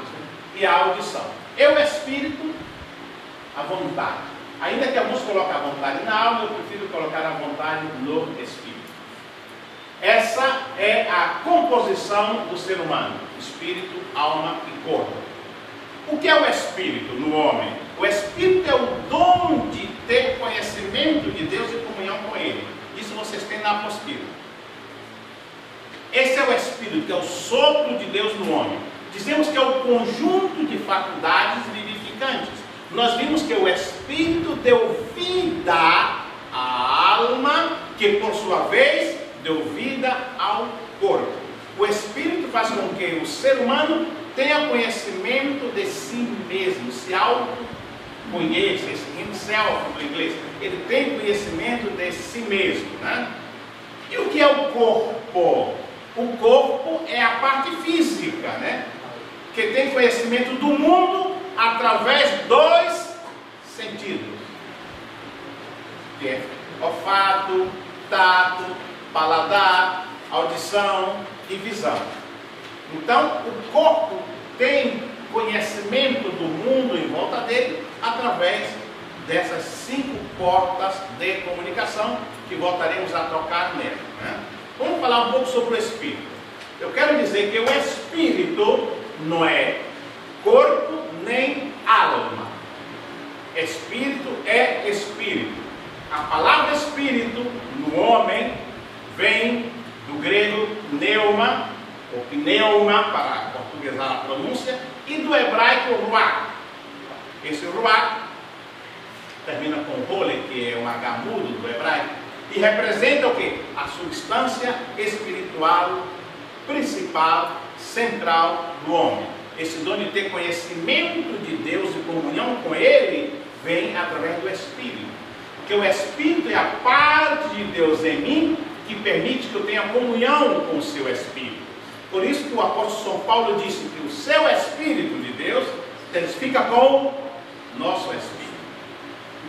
e a audição. E o espírito, a vontade. Ainda que alguns coloquem a vontade na alma, eu prefiro colocar a vontade no espírito. Essa é a composição do ser humano: espírito, alma e corpo. O que é o espírito no homem? O espírito é o dom de ter conhecimento de Deus e comunhão com Ele. Isso vocês têm na apostila. Esse é o espírito, que é o sopro de Deus no homem. Dizemos que é o conjunto de faculdades vivificantes. Nós vimos que o espírito deu vida à alma, que por sua vez deu vida ao corpo. O espírito faz com que o ser humano tenha conhecimento de si mesmo, se autoconheça, esse himself do inglês. Ele tem conhecimento de si mesmo, né? E o que é o corpo? O corpo é a parte física, né? Que tem conhecimento do mundo através dos sentidos, que é olfato, tato, paladar, audição e visão. Então o corpo tem conhecimento do mundo em volta dele através dessas 5 portas de comunicação que voltaremos a tocar nela, né? Vamos falar um pouco sobre o espírito. Eu quero dizer que o espírito não é corpo nem alma. Espírito é espírito. A palavra espírito no homem vem do grego pneuma, ou pneuma, para portuguesar a pronúncia, e do hebraico ruach. Esse ruach termina com role, que é um H mudo do hebraico, e representa o quê? A substância espiritual principal, central do homem. Esse dom de ter conhecimento de Deus e comunhão com Ele vem através do Espírito. Porque o Espírito é a parte de Deus em mim que permite que eu tenha comunhão com o seu Espírito. Por isso que o apóstolo São Paulo disse que o seu Espírito de Deus fica com o nosso Espírito.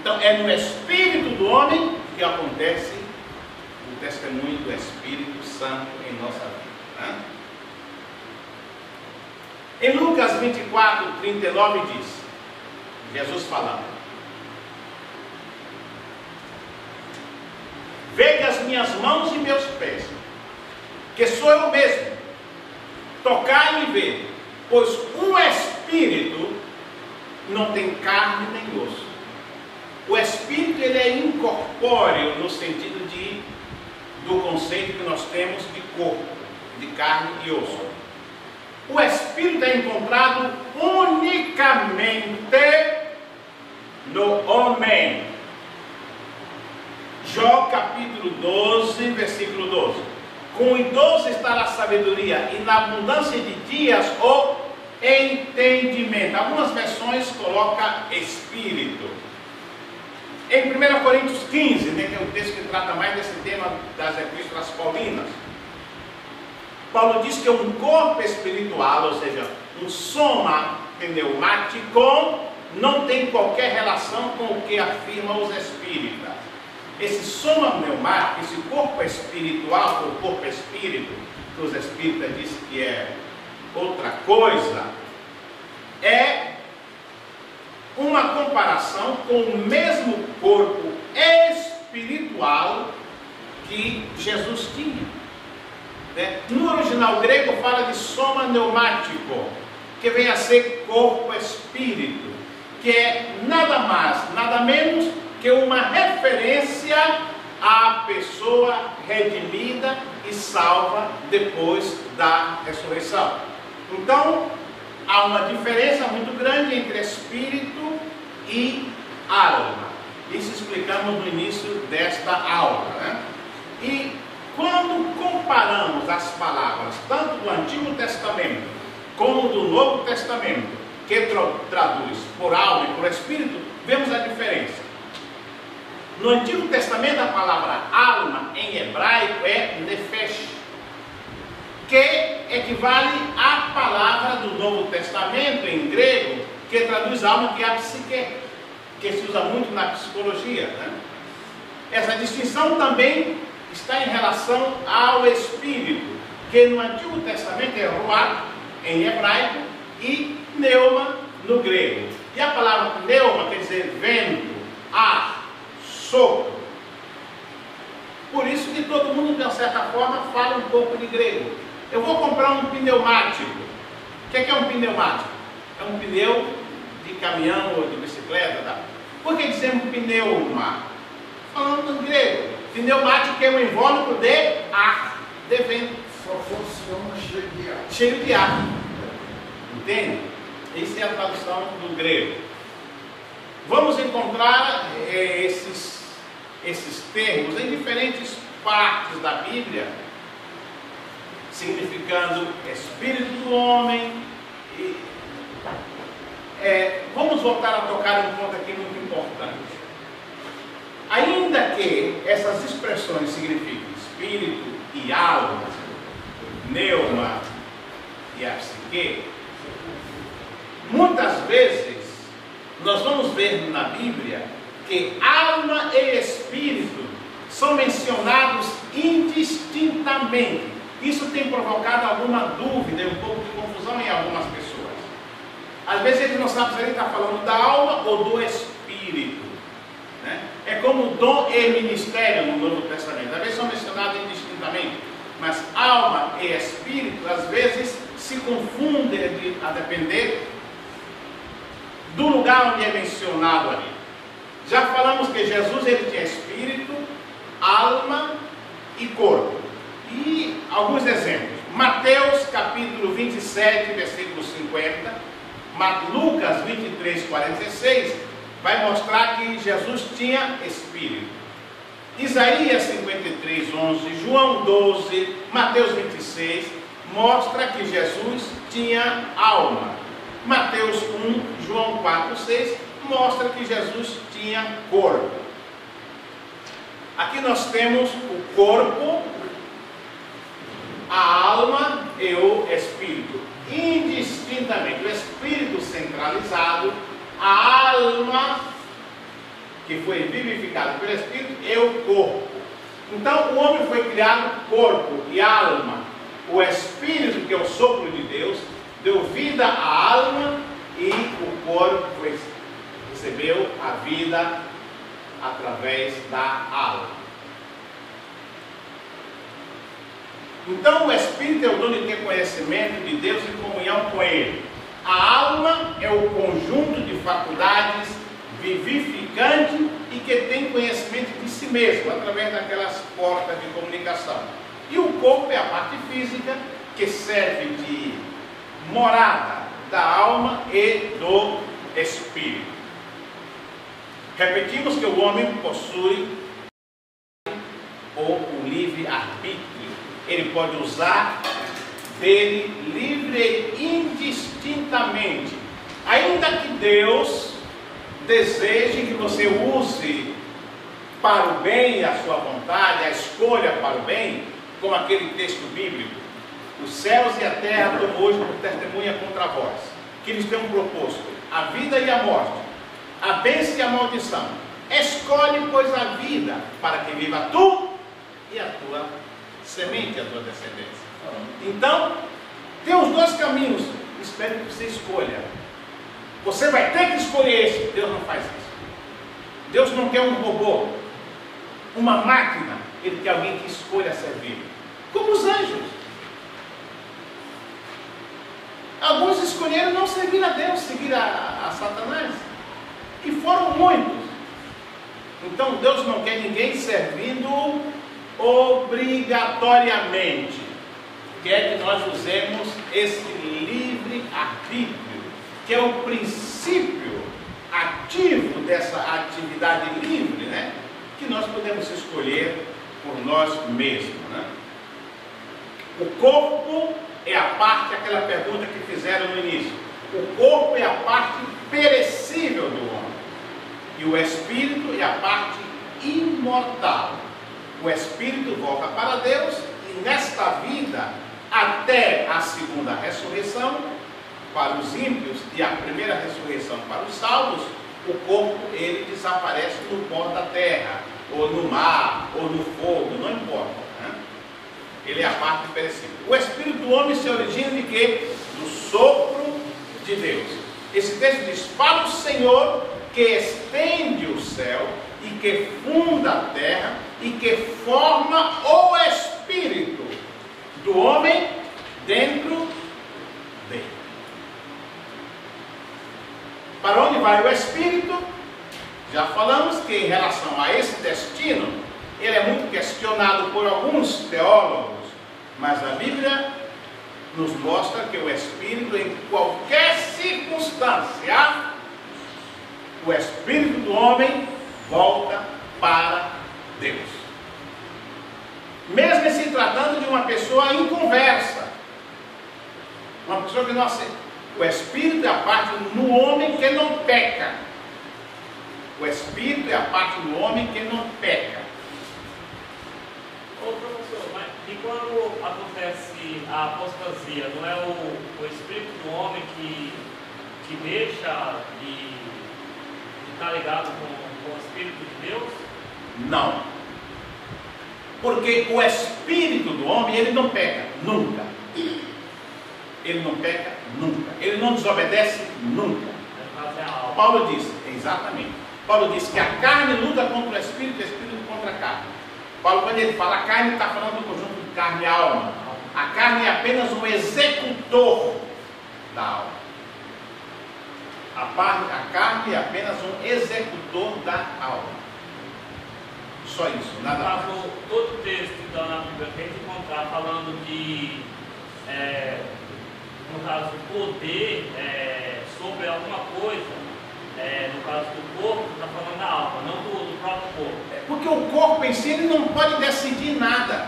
Então é no Espírito do homem que acontece o testemunho do Espírito Santo em nossa vida, né? Em Lucas 24, 39 diz, Jesus falando: Vede as minhas mãos e meus pés, que sou eu mesmo. Tocai e vede, pois um espírito não tem carne nem osso. O espírito, ele é incorpóreo no sentido do conceito que nós temos de corpo, de carne e osso. O espírito é encontrado unicamente no homem. Jó capítulo 12, versículo 12. Com o idoso está a sabedoria, e na abundância de dias o entendimento. Algumas versões colocam espírito. Em 1 Coríntios 15, né, que é o texto que trata mais desse tema das epístolas paulinas, Paulo diz que um corpo espiritual, ou seja, um soma pneumático, não tem qualquer relação com o que afirmam os espíritas. Esse soma pneumático, esse corpo espiritual, o corpo espírito, que os espíritas dizem que é outra coisa, é uma comparação com o mesmo corpo espiritual que Jesus tinha. No original grego fala de soma pneumático, que vem a ser corpo espírito, que é nada mais, nada menos que uma referência à pessoa redimida e salva depois da ressurreição. Então, há uma diferença muito grande entre espírito e alma. Isso explicamos no início desta aula, né? E quando comparamos as palavras, tanto do Antigo Testamento como do Novo Testamento, que traduz por alma e por espírito, vemos a diferença. No Antigo Testamento, a palavra alma em hebraico é nefesh, que equivale à palavra do Novo Testamento em grego, que traduz alma, que é a psique, que se usa muito na psicologia, né? Essa distinção também está em relação ao espírito, que no Antigo Testamento é ruach em hebraico e pneuma no grego. E a palavra pneuma quer dizer vento, ar, sopro. Por isso que todo mundo, de uma certa forma, fala um pouco de grego. Eu vou comprar um pneumático. O que é um pneumático? É um pneu de caminhão ou de bicicleta. Tá? Por que dizemos pneuma? Falando em grego. Pneumático é um invólucro de ar, de vento. Só funciona cheio de ar. Cheio de ar. Entende? Essa é a tradução do grego. Vamos encontrar esses termos em diferentes partes da Bíblia, significando espírito do homem. Vamos voltar a tocar um ponto aqui muito importante. Ainda que essas expressões signifiquem espírito e alma, pneuma e a psique, muitas vezes nós vamos ver na Bíblia que alma e espírito são mencionados indistintamente. Isso tem provocado alguma dúvida e um pouco de confusão em algumas pessoas. Às vezes eles não sabem se ele está falando da alma ou do espírito, né? É como dom e ministério no Novo Testamento. Às vezes são mencionados indistintamente, mas alma e espírito às vezes se confundem a depender do lugar onde é mencionado ali. Já falamos que Jesus ele tinha espírito, alma e corpo. E alguns exemplos. Mateus capítulo 27, versículo 50. Lucas 23, 46. Vai mostrar que Jesus tinha espírito. Isaías 53, 11. João 12. Mateus 26. Mostra que Jesus tinha alma. Mateus 1, João 4, 6, mostra que Jesus tinha corpo. Aqui nós temos o corpo, a alma e o espírito, indistintamente. O espírito centralizado, a alma, que foi vivificada pelo espírito, e o corpo. Então o homem foi criado corpo e alma. O espírito, que é o sopro de Deus, deu vida à alma e o corpo recebeu a vida através da alma. Então o Espírito é o dono de ter conhecimento de Deus e comunhão com Ele. A alma é o conjunto de faculdades vivificante e que tem conhecimento de si mesmo, através daquelas portas de comunicação. E o corpo é a parte física, que serve de morada da alma e do espírito. Repetimos que o homem possui o livre-arbítrio. Ele pode usar dele livre e indistintamente. Ainda que Deus deseje que você use para o bem a sua vontade, a escolha para o bem, como aquele texto bíblico: os céus e a terra tomou hoje por testemunha contra vós, que eles têm proposto a vida e a morte, a bênção e a maldição. Escolhe, pois, a vida, para que viva tu e a tua semente, a tua descendência. Então, tem os dois caminhos. Espero que você escolha. Você vai ter que escolher esse. Deus não faz isso. Deus não quer um robô, uma máquina. Ele quer alguém que escolha servir, como os anjos. Alguns escolheram não servir a Deus, seguir a Satanás, e foram muitos. Então Deus não quer ninguém servindo obrigatoriamente. Quer que nós usemos esse livre-arbítrio, que é o princípio ativo dessa atividade livre, né? Que nós podemos escolher por nós mesmos, né? O corpo é a parte, aquela pergunta que fizeram no início. O corpo é a parte perecível do homem, e o espírito é a parte imortal. O espírito volta para Deus, e nesta vida, até a segunda ressurreição para os ímpios e a primeira ressurreição para os salvos, o corpo ele desaparece no pó da terra, ou no mar, ou no fogo, não importa, né? Ele é a parte perecível. O espírito do homem se origina de quê? Do sopro de Deus. Esse texto diz: fala o Senhor que estende o céu e que funda a terra e que forma o espírito do homem dentro dele. Para onde vai o espírito? Já falamos que em relação a esse destino, ele é muito questionado por alguns teólogos, mas a Bíblia nos mostra que o espírito, em qualquer circunstância, o espírito do homem volta para Deus. Mesmo se tratando de uma pessoa inconversa, uma pessoa que não aceita. O espírito é a parte no homem que não peca. O espírito é a parte do homem que não peca. Ô professor, mas e quando acontece a apostasia, não é o espírito do homem que deixa de estar ligado com o espírito de Deus? Não. Porque o espírito do homem, ele não peca nunca. Ele não peca nunca. Ele não desobedece nunca. Paulo diz, exatamente. Paulo diz que a carne luta contra o espírito contra a carne. Paulo, quando ele fala a carne, está falando do conjunto de carne e alma. A carne é apenas um executor da alma. A carne é apenas um executor da alma. Só isso, nada mais. Todo texto então, na Bíblia que a gente encontrar falando de, no caso, poder sobre alguma coisa, no caso do corpo, está falando da alma, não do próprio corpo. Porque o corpo em si ele não pode decidir nada.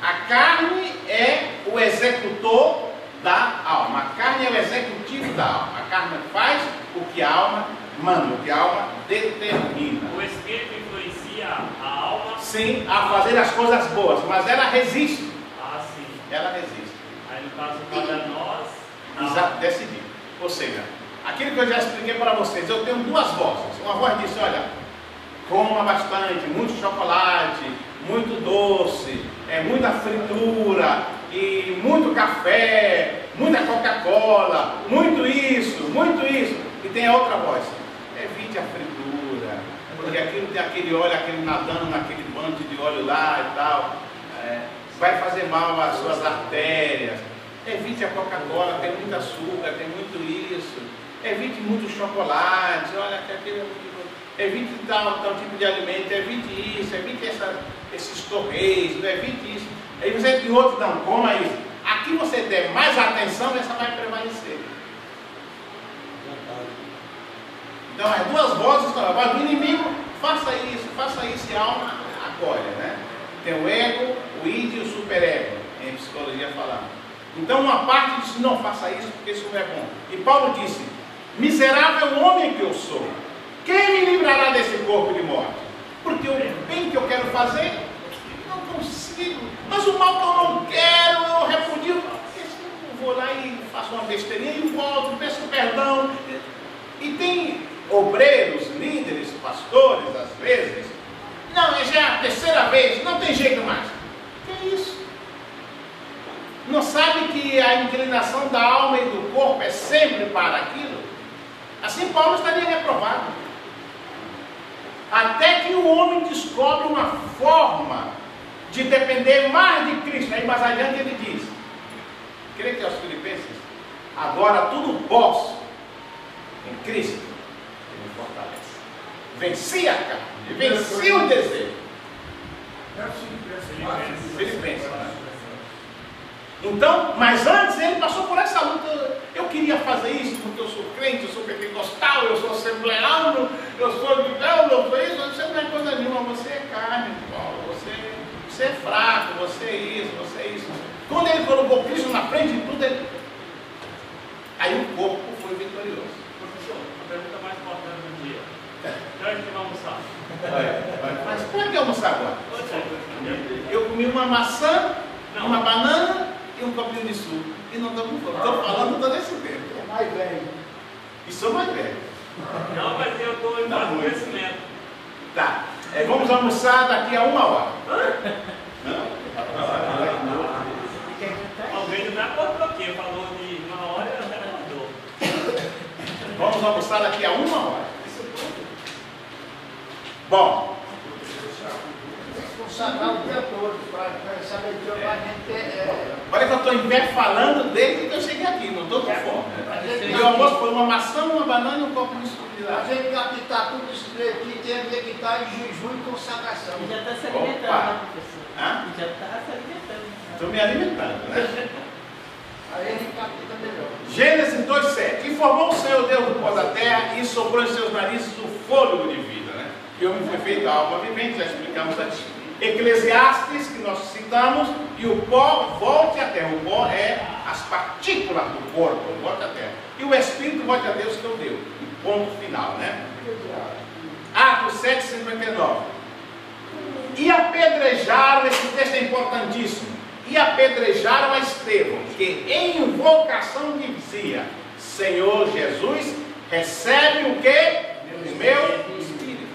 A carne é o executor da alma. A carne é o executivo da alma. A carne faz o que a alma manda, o que a alma determina. O espírito influencia a alma? Sim, a fazer as coisas boas, mas ela resiste. Ah, sim. Ela resiste. Aí no caso, cada nós... Exato, decidir. Ou seja, aquilo que eu já expliquei para vocês, eu tenho duas vozes. Uma voz diz, olha, coma bastante, muito chocolate, muito doce, muita fritura, e muito café, muita Coca-Cola, muito isso, muito isso. E tem a outra voz, evite a fritura, porque aquilo tem aquele óleo, aquele nadando naquele bando de óleo lá e tal, vai fazer mal às suas artérias. Evite a Coca-Cola, tem muito açúcar, tem muito isso. Evite muito chocolate, olha que aquele é muito... Evite tal tipo de alimento, evite isso, evite esses torreios, evite isso. Aí você tem outros, não, coma isso. Aqui você der mais atenção, essa vai prevalecer. Então as duas vozes estão lá. Mas o inimigo, faça isso e a alma acolhe, né? Tem o ego, o id e o superego, em psicologia falando. Então uma parte diz, não faça isso porque isso não é bom. E Paulo disse, miserável homem que eu sou, quem me livrará desse corpo de morte? Porque o bem que eu quero fazer, não consigo. Mas o mal que eu não quero, eu repudio. Eu vou lá e faço uma besteirinha e volto, peço perdão. E tem obreiros, líderes, pastores, às vezes, não, já é a terceira vez, não tem jeito mais. Que é isso? Não sabe que a inclinação da alma e do corpo é sempre para aquilo? Assim Paulo estaria reprovado. Até que o homem descobre uma forma de depender mais de Cristo. Aí mais adiante ele diz, creio que aos Filipenses, agora tudo posso em Cristo que me fortalece. Venci a carne, venci o desejo. Filipenses. Então, mas antes ele passou por essa luta. Eu queria fazer isso porque eu sou crente, eu sou pentecostal, eu sou assembleano, eu sou de Deus, eu sou isso. Você não é coisa nenhuma, você é carne, Paulo. Você é fraco, você é isso. Quando ele colocou Cristo na frente de tudo, aí o corpo foi vitorioso. Professor, a pergunta mais importante do dia. Que hora a gente vai almoçar? Mas por que almoçar agora? Eu comi uma maçã, uma banana e um copinho de suco. E não estou com fome. Estou falando todo esse tempo. É mais velho. E sou mais velho. Não, mas eu estou em amadurecimento. Tá. Vamos almoçar daqui a 1 hora. Alguém não acordou aqui. Falou de 1 hora e até acordou. Vamos almoçar daqui a 1 hora. Bom. Consagrar o dia todo para saber que a gente Olha que eu estou em pé falando desde que eu cheguei aqui, não estou com fome. Meu almoço foi uma maçã, uma banana e um copo de suco de a lá. gente captar tudo isso aqui, tem que estar em jejum e consagração. Já está se alimentando, né, professor? Hã? Já está se alimentando. Estou me alimentando, né? Aí a gente capta melhor. Gênesis 2,7. E formou o Senhor Deus do pó da terra e soprou em seus narizes o fôlego de vida, né? E o homem foi feito a alma vivente, já explicamos antes. Eclesiastes, que nós citamos, e o pó volte à terra. O pó é as partículas do corpo, volte à terra. E o Espírito volte a Deus que eu deu. Ponto final, né? Atos 7,59. E apedrejaram, esse texto é importantíssimo, e apedrejaram a Estevão, que em invocação dizia, Senhor Jesus, recebe o que? O meu Espírito.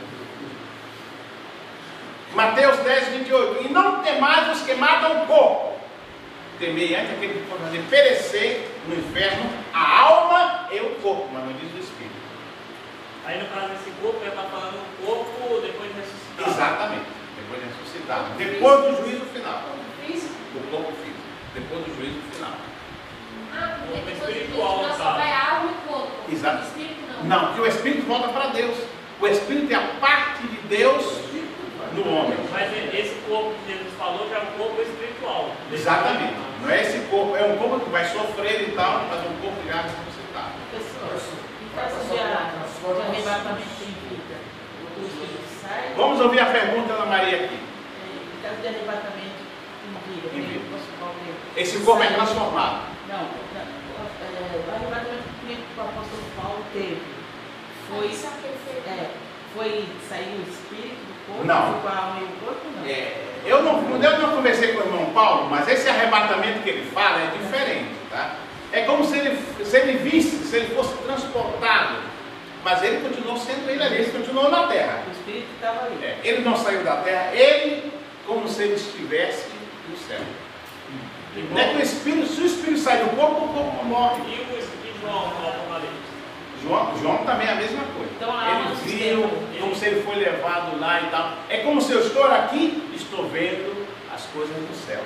Mateus 10,28. E não temais os que matam o corpo. Temei antes aquele que pode fazer perecer no inferno a alma e o corpo, mas não diz o Espírito. Aí no caso desse corpo, ele está falando o corpo depois de ressuscitar. Exatamente, depois de ressuscitar. Depois do juízo final. Físico? O corpo físico. Depois do juízo final. Ah, porque Corpo depois do espiritual, físico, tá? só vai a alma e o corpo. Exato. O espírito não. Não, porque o Espírito volta para Deus. O Espírito é a parte de Deus no homem. Mas esse corpo que Jesus falou já é um corpo espiritual. Exatamente. Não é esse corpo, é um corpo que vai sofrer e tal, mas um corpo já ressuscitado. Professor, em caso de arrebatamento sem vida, o Espírito sai? Vamos ouvir a pergunta da Maria aqui. Em caso de arrebatamento em vida, Esse corpo é transformado. Não, o arrebatamento que o apóstolo Paulo teve foi, Só que ele fez. foi sair o espírito do corpo, Não. com a alma e o corpo, não? Eu não conversei com o irmão Paulo, mas esse arrebatamento que ele fala é diferente, tá? É como se ele visse, se ele fosse transportado, mas ele continuou sendo ele continuou na terra. O espírito estava ali. Ele não saiu da terra, ele como se ele estivesse no céu. Não é que o espírito, se o espírito sai do corpo, o corpo morre. E o João no Apocalipse? João também é a mesma coisa. Então, a alma ele sustenta. viu como se ele foi levado lá e tal. É como se eu estou aqui, estou vendo as coisas do céu.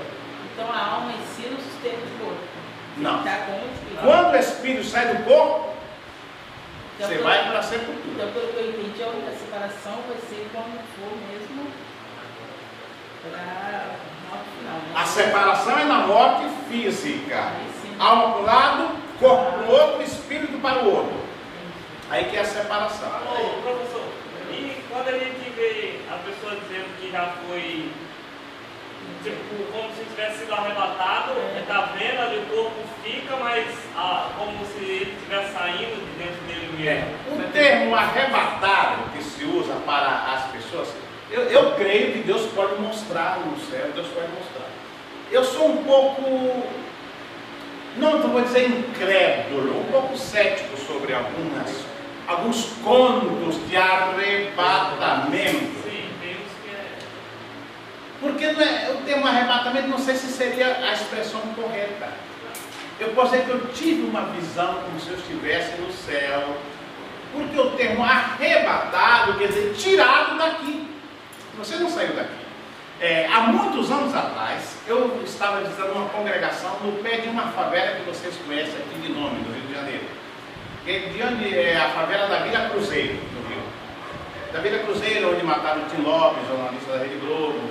Então a alma em si não sustenta o corpo. Não. Está com o espírito. Quando o espírito sai do corpo, Então, você pelo- vai para a sepultura. Então, pelo que eu entendi, a única separação vai ser quando for mesmo para a morte final. Né? A separação é na morte física. Aí sim. Alma para um lado, corpo para o outro, espírito para o outro. Aí que é a separação. Ô, professor, e quando a gente vê a pessoa dizendo que já foi, tipo, como se tivesse sido arrebatado, está vendo ali, o corpo fica, mas como se ele estivesse saindo de dentro dele mesmo. O termo arrebatado que se usa para as pessoas, eu creio que Deus pode mostrar no céu, Deus pode mostrar. Eu sou um pouco, não vou dizer incrédulo, um pouco cético sobre alguns contos de arrebatamento. Sim, temos que Porque não é, o termo arrebatamento, não sei se seria a expressão correta. Eu posso dizer que eu tive uma visão como se eu estivesse no céu. Porque o termo arrebatado quer dizer tirado daqui. Você não saiu daqui. Há muitos anos atrás, eu estava visitando uma congregação no pé de uma favela que vocês conhecem aqui de nome, no Rio de Janeiro. De onde é a favela da Vila Cruzeiro, no Rio. Da Vila Cruzeiro, onde mataram o Tim Lopes, jornalista da Rede Globo,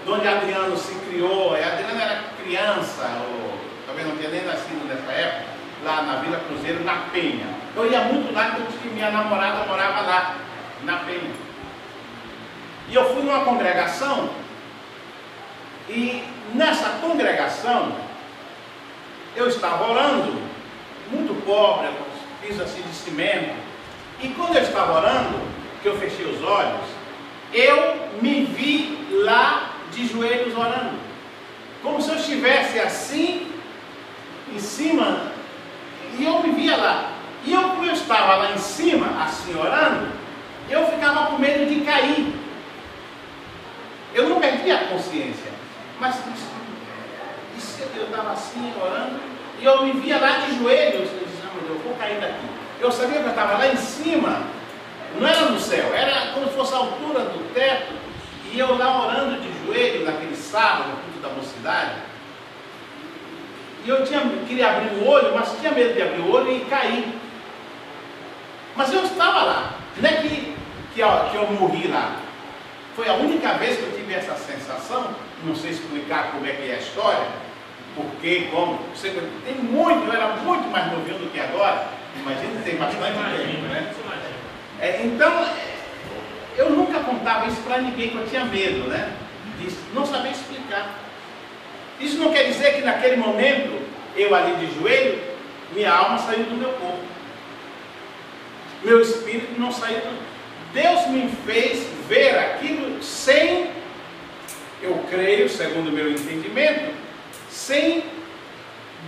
de onde Adriano se criou. Adriano era criança, ou talvez não tinha nem nascido nessa época, lá na Vila Cruzeiro, na Penha. Eu ia muito lá porque minha namorada morava lá, na Penha. E eu fui numa congregação, e nessa congregação, eu estava orando, muito pobre, piso assim de cimento, e quando eu estava orando, que eu fechei os olhos, eu me vi lá de joelhos orando, como se eu estivesse assim, em cima, e eu me via lá. E eu, como eu estava lá em cima, assim orando, eu ficava com medo de cair. Eu não perdi a consciência, mas eu estava assim orando, e eu me via lá de joelhos. Eu disse, não, eu vou cair daqui. Eu sabia que eu estava lá em cima, não era no céu, era como se fosse a altura do teto, e eu lá orando de joelho, naquele sábado, no culto da mocidade, e eu queria abrir o olho, mas tinha medo de abrir o olho e cair. Mas eu estava lá, não é que eu morri lá. Foi a única vez que eu tive essa sensação, não sei explicar como é que é a história, porque, como, tem muito, eu era muito mais novinho do que agora, imagina, tem bastante tempo, né? Então, eu nunca contava isso para ninguém, que eu tinha medo, né? De não saber explicar. Isso não quer dizer que naquele momento, eu ali de joelho, minha alma saiu do meu corpo. Meu espírito não saiu do... Deus me fez ver aquilo sem, eu creio, segundo o meu entendimento, sem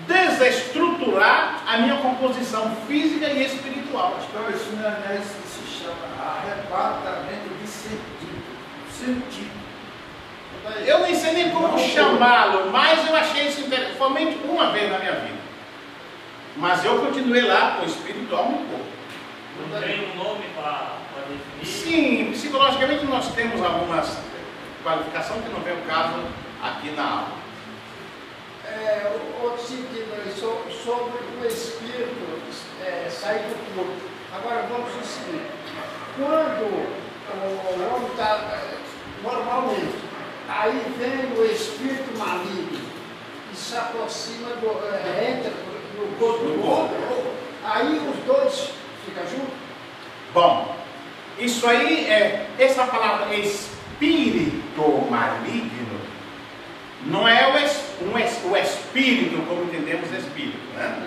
desestruturar a minha composição física e espiritual. Então isso não é isso que se chama arrebatamento de sentido. Eu nem sei nem como chamá-lo, mas eu achei isso interessante, somente uma vez na minha vida. Mas eu continuei lá com o espírito, alma e corpo. não tem um nome para definir. Sim, psicologicamente nós temos algumas qualificações que não vem o caso aqui na aula. Outro sentido aí, sobre o espírito sair do corpo. Agora vamos ao seguinte: quando o homem está normalmente, aí vem o espírito maligno e se aproxima, entra no corpo do outro, aí os dois ficam juntos? Bom, isso aí essa palavra espírito maligno não é o espírito como entendemos espírito, né?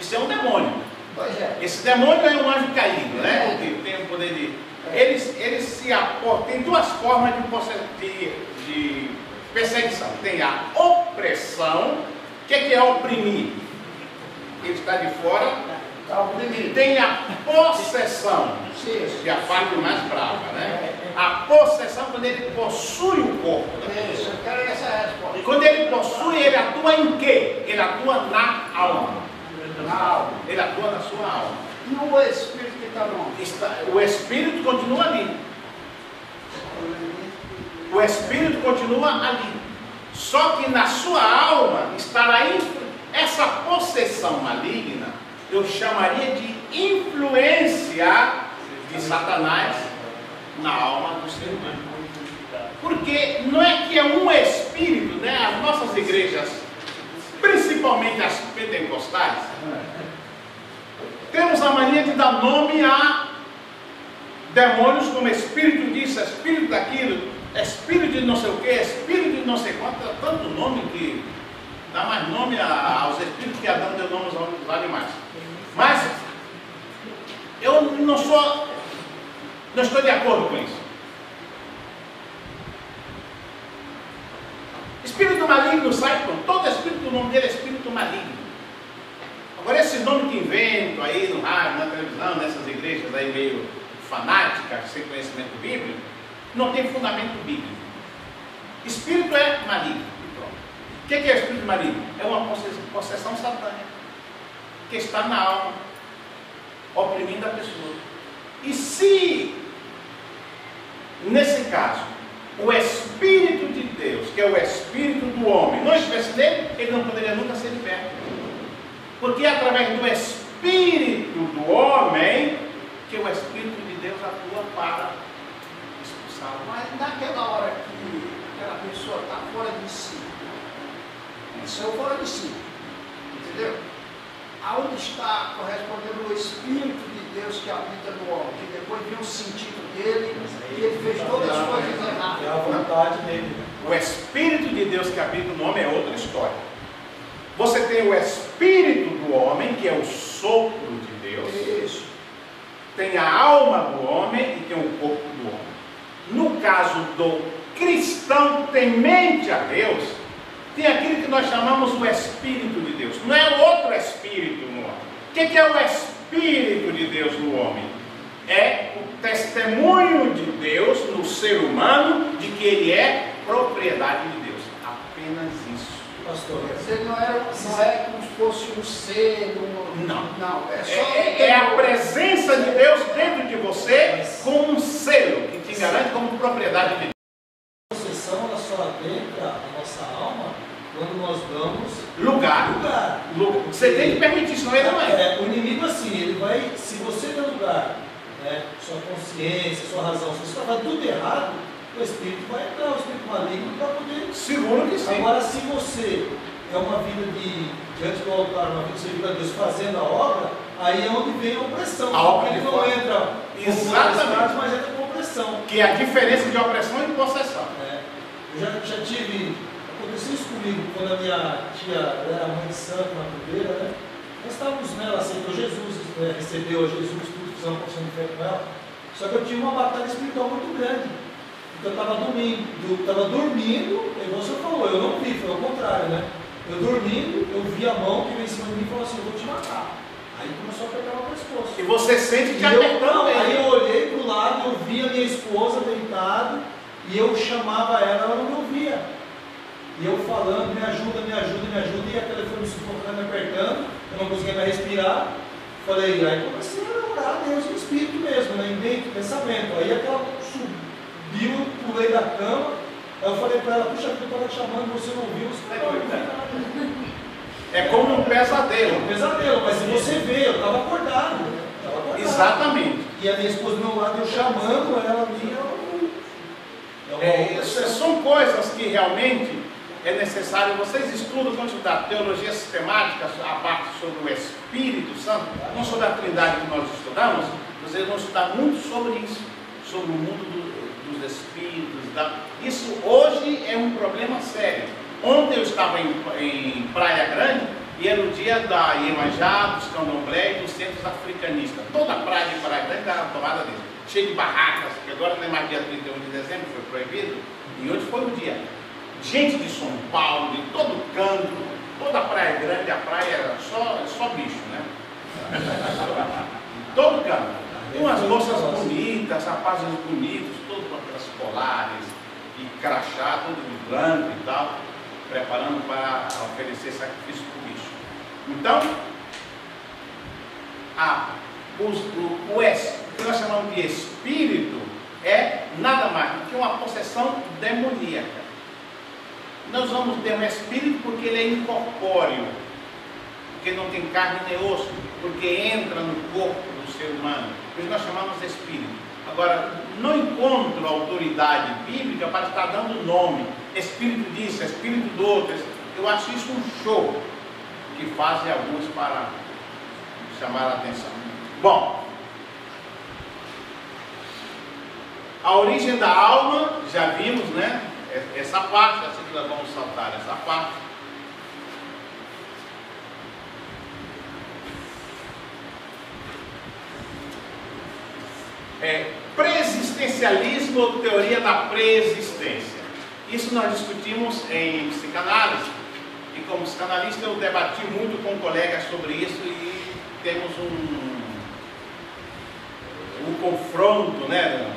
Isso é um demônio. Pois é. Esse demônio é um anjo caído, né? Que tem o poder de... Eles se aportam, tem duas formas de perseguição. Tem a opressão, que é oprimir. Ele está de fora. Está oprimido. Tem a possessão, Sim. que é a parte mais brava, né? A possessão, quando ele possui o corpo. Isso, eu quero essa resposta. E quando ele possui, ele atua em quê? Ele atua na alma. Na alma. Ele atua na sua alma. E o Espírito que está onde? O Espírito continua ali. O Espírito continua ali. Só que na sua alma estará essa possessão maligna, eu chamaria de influência de Satanás na alma do ser humano. Porque não é que é um espírito, né? As nossas igrejas, principalmente as pentecostais, temos a mania de dar nome a demônios como espírito disso, espírito daquilo, espírito de não sei o que, espírito de não sei quanto, tanto nome que dá mais nome aos espíritos que Adão deu nome aos animais. Mas eu não estou de acordo com isso. Espírito maligno sai com todo espírito, o nome dele é espírito maligno. Agora esse nome que invento aí no rádio, na televisão, nessas igrejas aí meio fanáticas, sem conhecimento bíblico, não tem fundamento bíblico. Espírito é maligno. O que é espírito maligno? É uma possessão satânica que está na alma, oprimindo a pessoa. E se, nesse caso, o Espírito de Deus, que é o Espírito do homem, não estivesse nele, ele não poderia nunca ser liberto. Porque é através do Espírito do homem que o Espírito de Deus atua para expulsá-lo. Mas naquela hora que aquela pessoa está fora de si, nasceu fora de si, entendeu? Aonde está correspondendo o Espírito de Deus que habita no homem, que depois viu o sentido dele e ele fez todas as coisas erradas. É a vontade dele. O Espírito de Deus que habita no homem é outra história. Você tem o Espírito do homem, que é o sopro de Deus. Isso. Tem a alma do homem e tem o corpo do homem. No caso do cristão temente a Deus, tem aquilo que nós chamamos o Espírito de Deus. Não é outro Espírito no homem. O que é o Espírito de Deus no homem? É o testemunho de Deus no ser humano de que ele é propriedade de Deus. Apenas isso. Pastor, Você não é como se fosse um ser, não, é só é a presença de Deus dentro de você com um selo que te garante como propriedade de Deus. a possessão ela só adentra a nossa alma quando nós damos Lugar. Você tem que permitir, senão ele não é. O inimigo assim, ele vai, se você der lugar, né, sua consciência, sua razão, se você está tudo errado, o Espírito vai entrar, o Espírito maligno para poder. Seguro que sim. Agora, se você é uma vida diante do altar, uma vida de servir a Deus, fazendo a obra, aí é onde vem a opressão. A obra ele de não fora. entra Exatamente. mas entra com opressão. Que é a diferença de opressão e possessão. Eu já tive, aconteceu isso comigo, quando a minha tia era mãe de santo na primeira, né? Nós estávamos, né, ela aceitou Jesus, né, recebeu a Jesus, tudo, fizemos uma porção de fé com ela. Só que eu tive uma batalha espiritual muito grande. Porque eu estava dormindo, igual você falou, eu não vi, foi ao contrário, né? Eu dormindo, eu vi a mão que veio em cima de mim e falou assim, eu vou te matar. Aí começou a apertar o pescoço. E você sente que apertando Aí ele. eu olhei para o lado, eu vi a minha esposa deitada, e eu chamava ela não me ouvia. E eu falando, me ajuda, me ajuda, me ajuda, e a telefone me sufocando, me apertando, eu não conseguia mais respirar. Falei, aí comecei a orar a Deus no Espírito mesmo, né, em dentro, pensamento. Aí aquela subiu, pulei da cama, aí eu falei para ela, puxa, eu estava te chamando, você não ouviu, você não ouviu nada. É como um pesadelo. Um pesadelo, mas se você vê, eu estava acordado. Exatamente. E a minha esposa do meu lado, eu chamando ela ali, São coisas que realmente é necessário. Vocês estudam, vão estudar teologia sistemática, a parte sobre o Espírito Santo, não sobre a Trindade que nós estudamos, vocês vão estudar muito sobre isso, sobre o mundo dos Espíritos. Isso hoje é um problema sério. Ontem eu estava em Praia Grande e era o dia da Iemanjá, dos Candomblé e dos centros africanistas. Toda a praia de Praia Grande era tomada deles, cheia de barracas, que agora não é mais dia 31 de dezembro, foi proibido, e hoje foi o dia. Gente de São Paulo, de todo canto, toda a Praia Grande, a praia era só bicho, né? Todo canto. Umas moças bonitas, rapazes bonitos, todos com aquelas colares e crachá, todo de branco e tal, preparando para oferecer sacrifício para o bicho. Então, O que nós chamamos de espírito é nada mais do que uma possessão demoníaca. Nós vamos ter um espírito porque ele é incorpóreo, porque não tem carne nem osso, porque entra no corpo do ser humano. Por isso nós chamamos de espírito. Agora, não encontro autoridade bíblica para estar dando nome. Espírito disso, espírito do outro. Eu acho isso um show que fazem alguns para chamar a atenção. Bom, a origem da alma, já vimos, né? Essa parte, assim que nós vamos saltar essa parte. Preexistencialismo ou teoria da preexistência. Isso nós discutimos em psicanálise. E como psicanalista eu debati muito com colegas sobre isso e temos um confronto, né?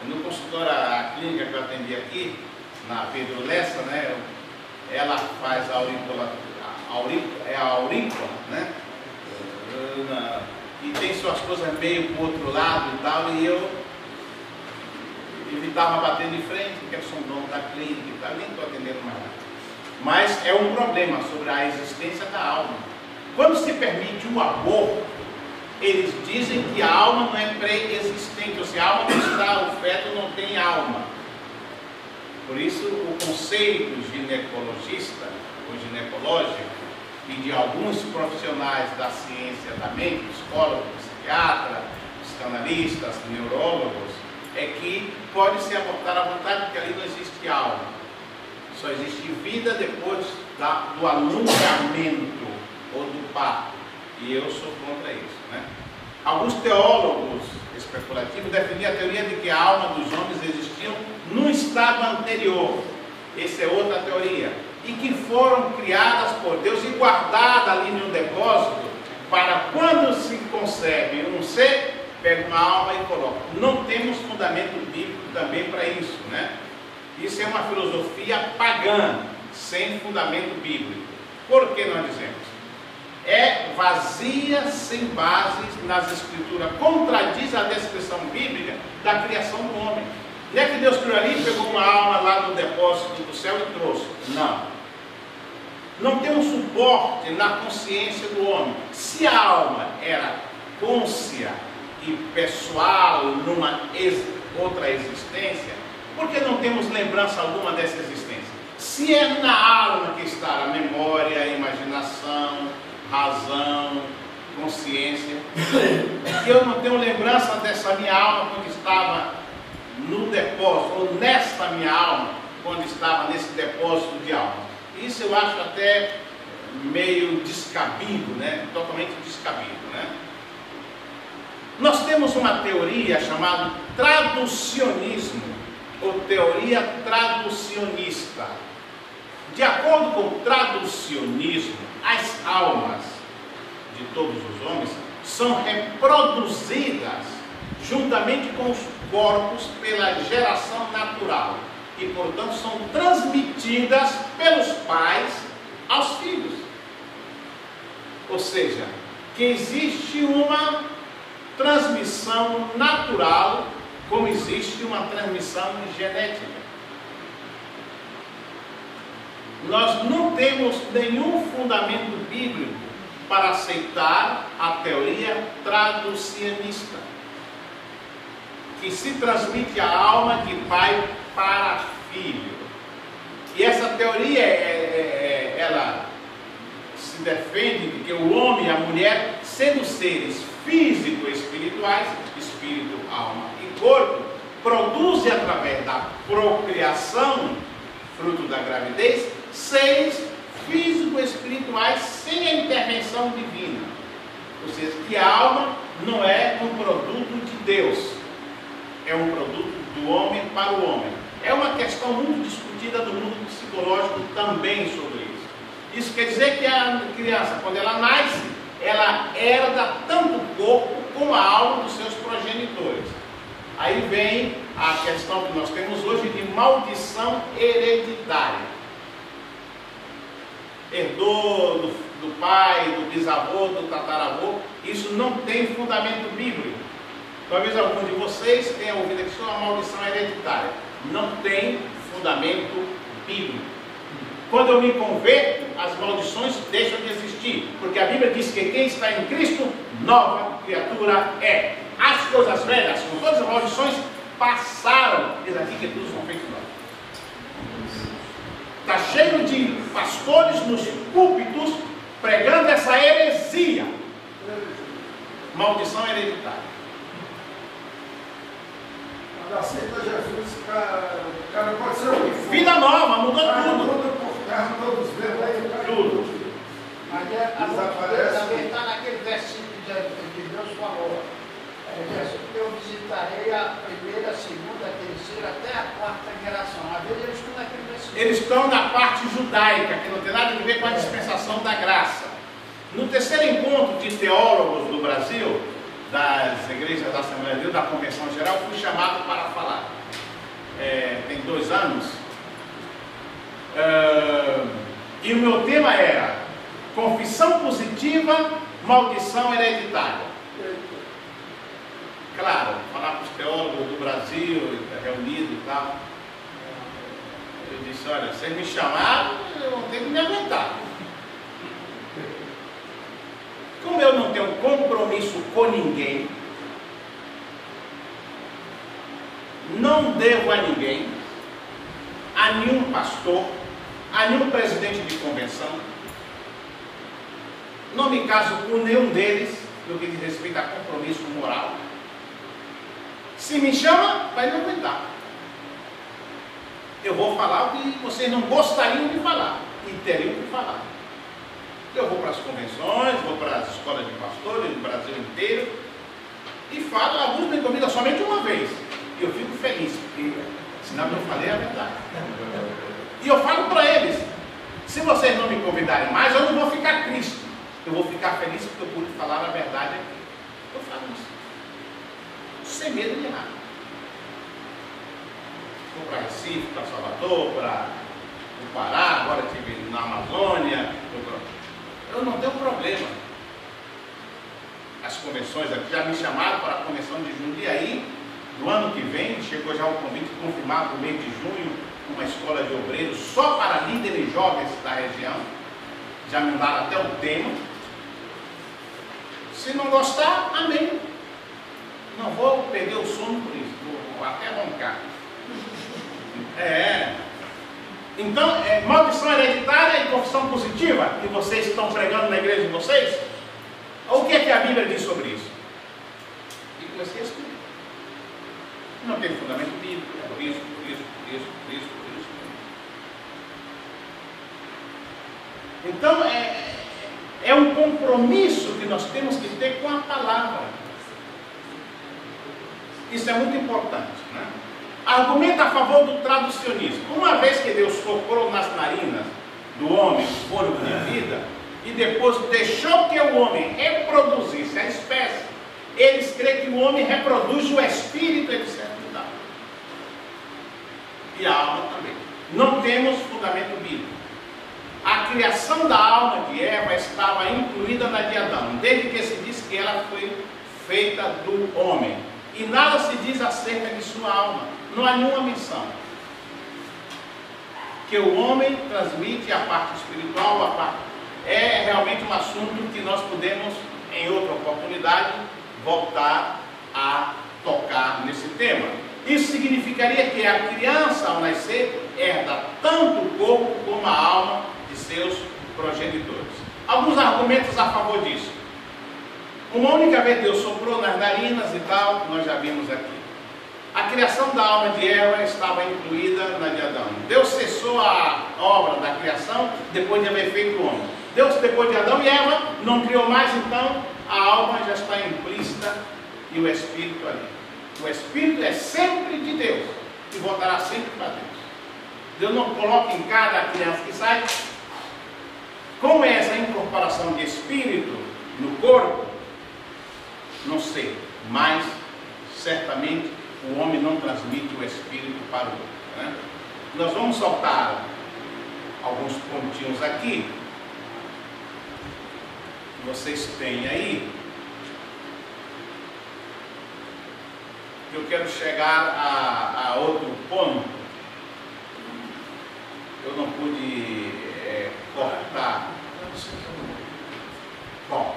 No consultório, a clínica que eu atendi aqui, na Pedro Lessa, né? Ela faz a aurícula, né? E tem suas coisas meio para o outro lado e tal, e eu evitava bater de frente, porque eu sou dono da clínica e tal, nem estou atendendo mais nada. Mas é um problema sobre a existência da alma. Quando se permite o aborto, eles dizem que a alma não é pré-existente, ou seja, a alma não está, o feto não tem alma. Por isso, o conceito ginecologista ou ginecológico e de alguns profissionais da ciência da mente, psicólogos, psiquiatras, psicanalistas, neurólogos, é que pode se abortar à vontade, porque ali não existe alma. Só existe vida depois do alongamento ou do parto. E eu sou contra isso, né? Alguns teólogos especulativos definiam a teoria de que a alma dos homens existia num estado anterior. Essa é outra teoria. E que foram criadas por Deus e guardadas ali no depósito para quando se concebe um ser, pega uma alma e coloca. Não temos fundamento bíblico também para isso, né? Isso é uma filosofia pagã, sem fundamento bíblico. Por que nós dizemos? É vazia, sem bases nas escrituras, contradiz a descrição bíblica da criação do homem. Não é que Deus criou ali, pegou uma alma lá no depósito do céu e trouxe. Não. Não tem um suporte na consciência do homem. Se a alma era côncia e pessoal numa outra existência, por que não temos lembrança alguma dessa existência? Se é na alma que está a memória, a imaginação, razão, consciência, e eu não tenho lembrança dessa minha alma quando estava no depósito, ou nesta minha alma quando estava nesse depósito de alma. Isso eu acho até meio descabido, né? Totalmente descabido, né? Nós temos uma teoria chamada traducionismo, ou teoria traducionista. De acordo com o traducionismo, as almas de todos os homens são reproduzidas juntamente com os corpos pela geração natural e, portanto, são transmitidas pelos pais aos filhos. Ou seja, que existe uma transmissão natural como existe uma transmissão genética. Nós não temos nenhum fundamento bíblico para aceitar a teoria traducionista, que se transmite a alma de pai para filho. E essa teoria, ela se defende de que o homem e a mulher, sendo seres físico-espirituais, espírito, alma e corpo, produzem através da procriação, fruto da gravidez, seres físico-espirituais sem a intervenção divina. Ou seja, que a alma não é um produto de Deus, é um produto do homem para o homem. É uma questão muito discutida no mundo psicológico também sobre isso. Isso quer dizer que a criança, quando ela nasce, ela herda tanto o corpo como a alma dos seus progenitores. Aí vem a questão que nós temos hoje de maldição hereditária. Herdou do pai, do bisavô, do tataravô, Isso não tem fundamento bíblico. Talvez algum de vocês tenha ouvido que isso é uma maldição hereditária. Não tem fundamento bíblico. Quando eu me converto, as maldições deixam de existir, porque a Bíblia diz que quem está em Cristo, nova criatura é. As coisas velhas, com todas as maldições, passaram. Diz aqui que tudo são feitos novos. Está cheio de pastores nos púlpitos pregando essa heresia. Maldição hereditária. Quando aceita Jesus, o cara pode ser o que for. Vida nova, mudou Cara, tudo. muda por carro, todos vendo aí, o cara Tudo. Mas a Desaparece. também está naquele versículo que Deus falou. Eu visitarei a primeira, a segunda, a terceira, até a quarta geração. Às vezes eles estão naquele versículo. Eles estão na parte judaica, que não tem nada a ver com a dispensação da graça. No terceiro encontro de teólogos do Brasil, das igrejas da Assembleia de Deus, da Convenção Geral, fui chamado para falar. Tem 2 anos. E o meu tema era confissão positiva, maldição hereditária. Claro, falar para os teólogos do Brasil, reunido e tal. Eu disse, olha, vocês me chamaram, eu não tenho que me aguentar. Como eu não tenho compromisso com ninguém, não devo a ninguém, a nenhum pastor, a nenhum presidente de convenção, não me caso com nenhum deles, no que diz respeito a compromisso moral. Se me chama, vai me aguentar. Eu vou falar o que vocês não gostariam de falar, e teriam que falar. Eu vou para as convenções, vou para as escolas de pastores do Brasil inteiro e falo, alguns me convidam somente uma vez. E eu fico feliz, porque senão eu falei a verdade. E eu falo para eles, se vocês não me convidarem mais, eu não vou ficar triste. Eu vou ficar feliz porque eu pude falar a verdade aqui. Eu falo isso. Sem medo de nada. Vou para Recife, para Salvador, para o Pará, agora estive na Amazônia. Eu não tenho problema. As convenções aqui já me chamaram para a convenção de Jundiaí do ano que vem. Chegou já o convite confirmado no mês de junho, uma escola de obreiros só para líderes jovens da região. Já me mandaram até o tema. Se não gostar, amém. Não vou perder o sono por isso, vou até roncar. Então, maldição hereditária e confissão positiva que vocês estão pregando na igreja de vocês? O que é que a Bíblia diz sobre isso? E comecei a estudar. Não tem fundamento bíblico, por isso. Então, é um compromisso que nós temos que ter com a palavra. Isso é muito importante, né? Argumenta a favor do traducionismo. Uma vez que Deus soprou nas narinas do homem o fôlego de vida e depois deixou que o homem reproduzisse a espécie, eles creem que o homem reproduz o espírito, etc. E a alma também. Não temos fundamento bíblico. A criação da alma de Eva estava incluída na de Adão, desde que se diz que ela foi feita do homem. E nada se diz acerca de sua alma. Não há nenhuma menção. Que o homem transmite a parte espiritual, a parte... É realmente um assunto que nós podemos, em outra oportunidade, voltar a tocar nesse tema. Isso significaria que a criança, ao nascer, herda tanto o corpo como a alma de seus progenitores. Alguns argumentos a favor disso. Uma única vez Deus soprou nas narinas e tal, nós já vimos aqui. A criação da alma de Eva estava incluída na de Adão. Deus cessou a obra da criação depois de haver feito o homem. Deus, depois de Adão e Eva, não criou mais, então a alma já está implícita e o espírito ali. O espírito é sempre de Deus e voltará sempre para Deus. Deus não coloca em cada criança que sai. Como é essa incorporação de espírito no corpo? Não sei, mas certamente o homem não transmite o espírito para o outro, né? Nós vamos soltar alguns pontinhos aqui. Vocês têm aí. que eu quero chegar a outro ponto. Eu não pude cortar. Bom,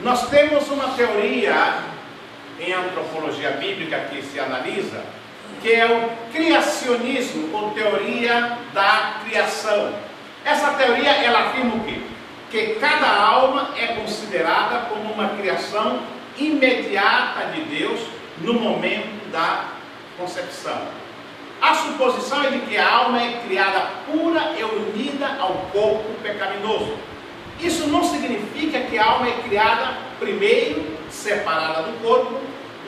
nós temos uma teoria em antropologia bíblica que se analisa, que é o criacionismo, ou teoria da criação. Essa teoria, ela afirma o quê? Que cada alma é considerada como uma criação imediata de Deus no momento da concepção. A suposição é de que a alma é criada pura e unida ao corpo pecaminoso. Isso não significa que a alma é criada primeiro, separada do corpo,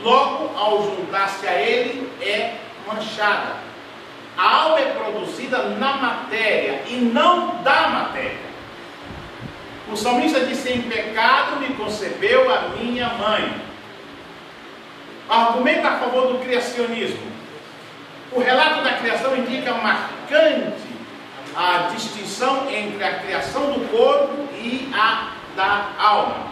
logo ao juntar-se a ele é manchada. A alma é produzida na matéria e não da matéria. O salmista disse: em pecado me concebeu a minha mãe. Argumenta a favor do criacionismo. O relato da criação indica marcante a distinção entre a criação do corpo e a da alma.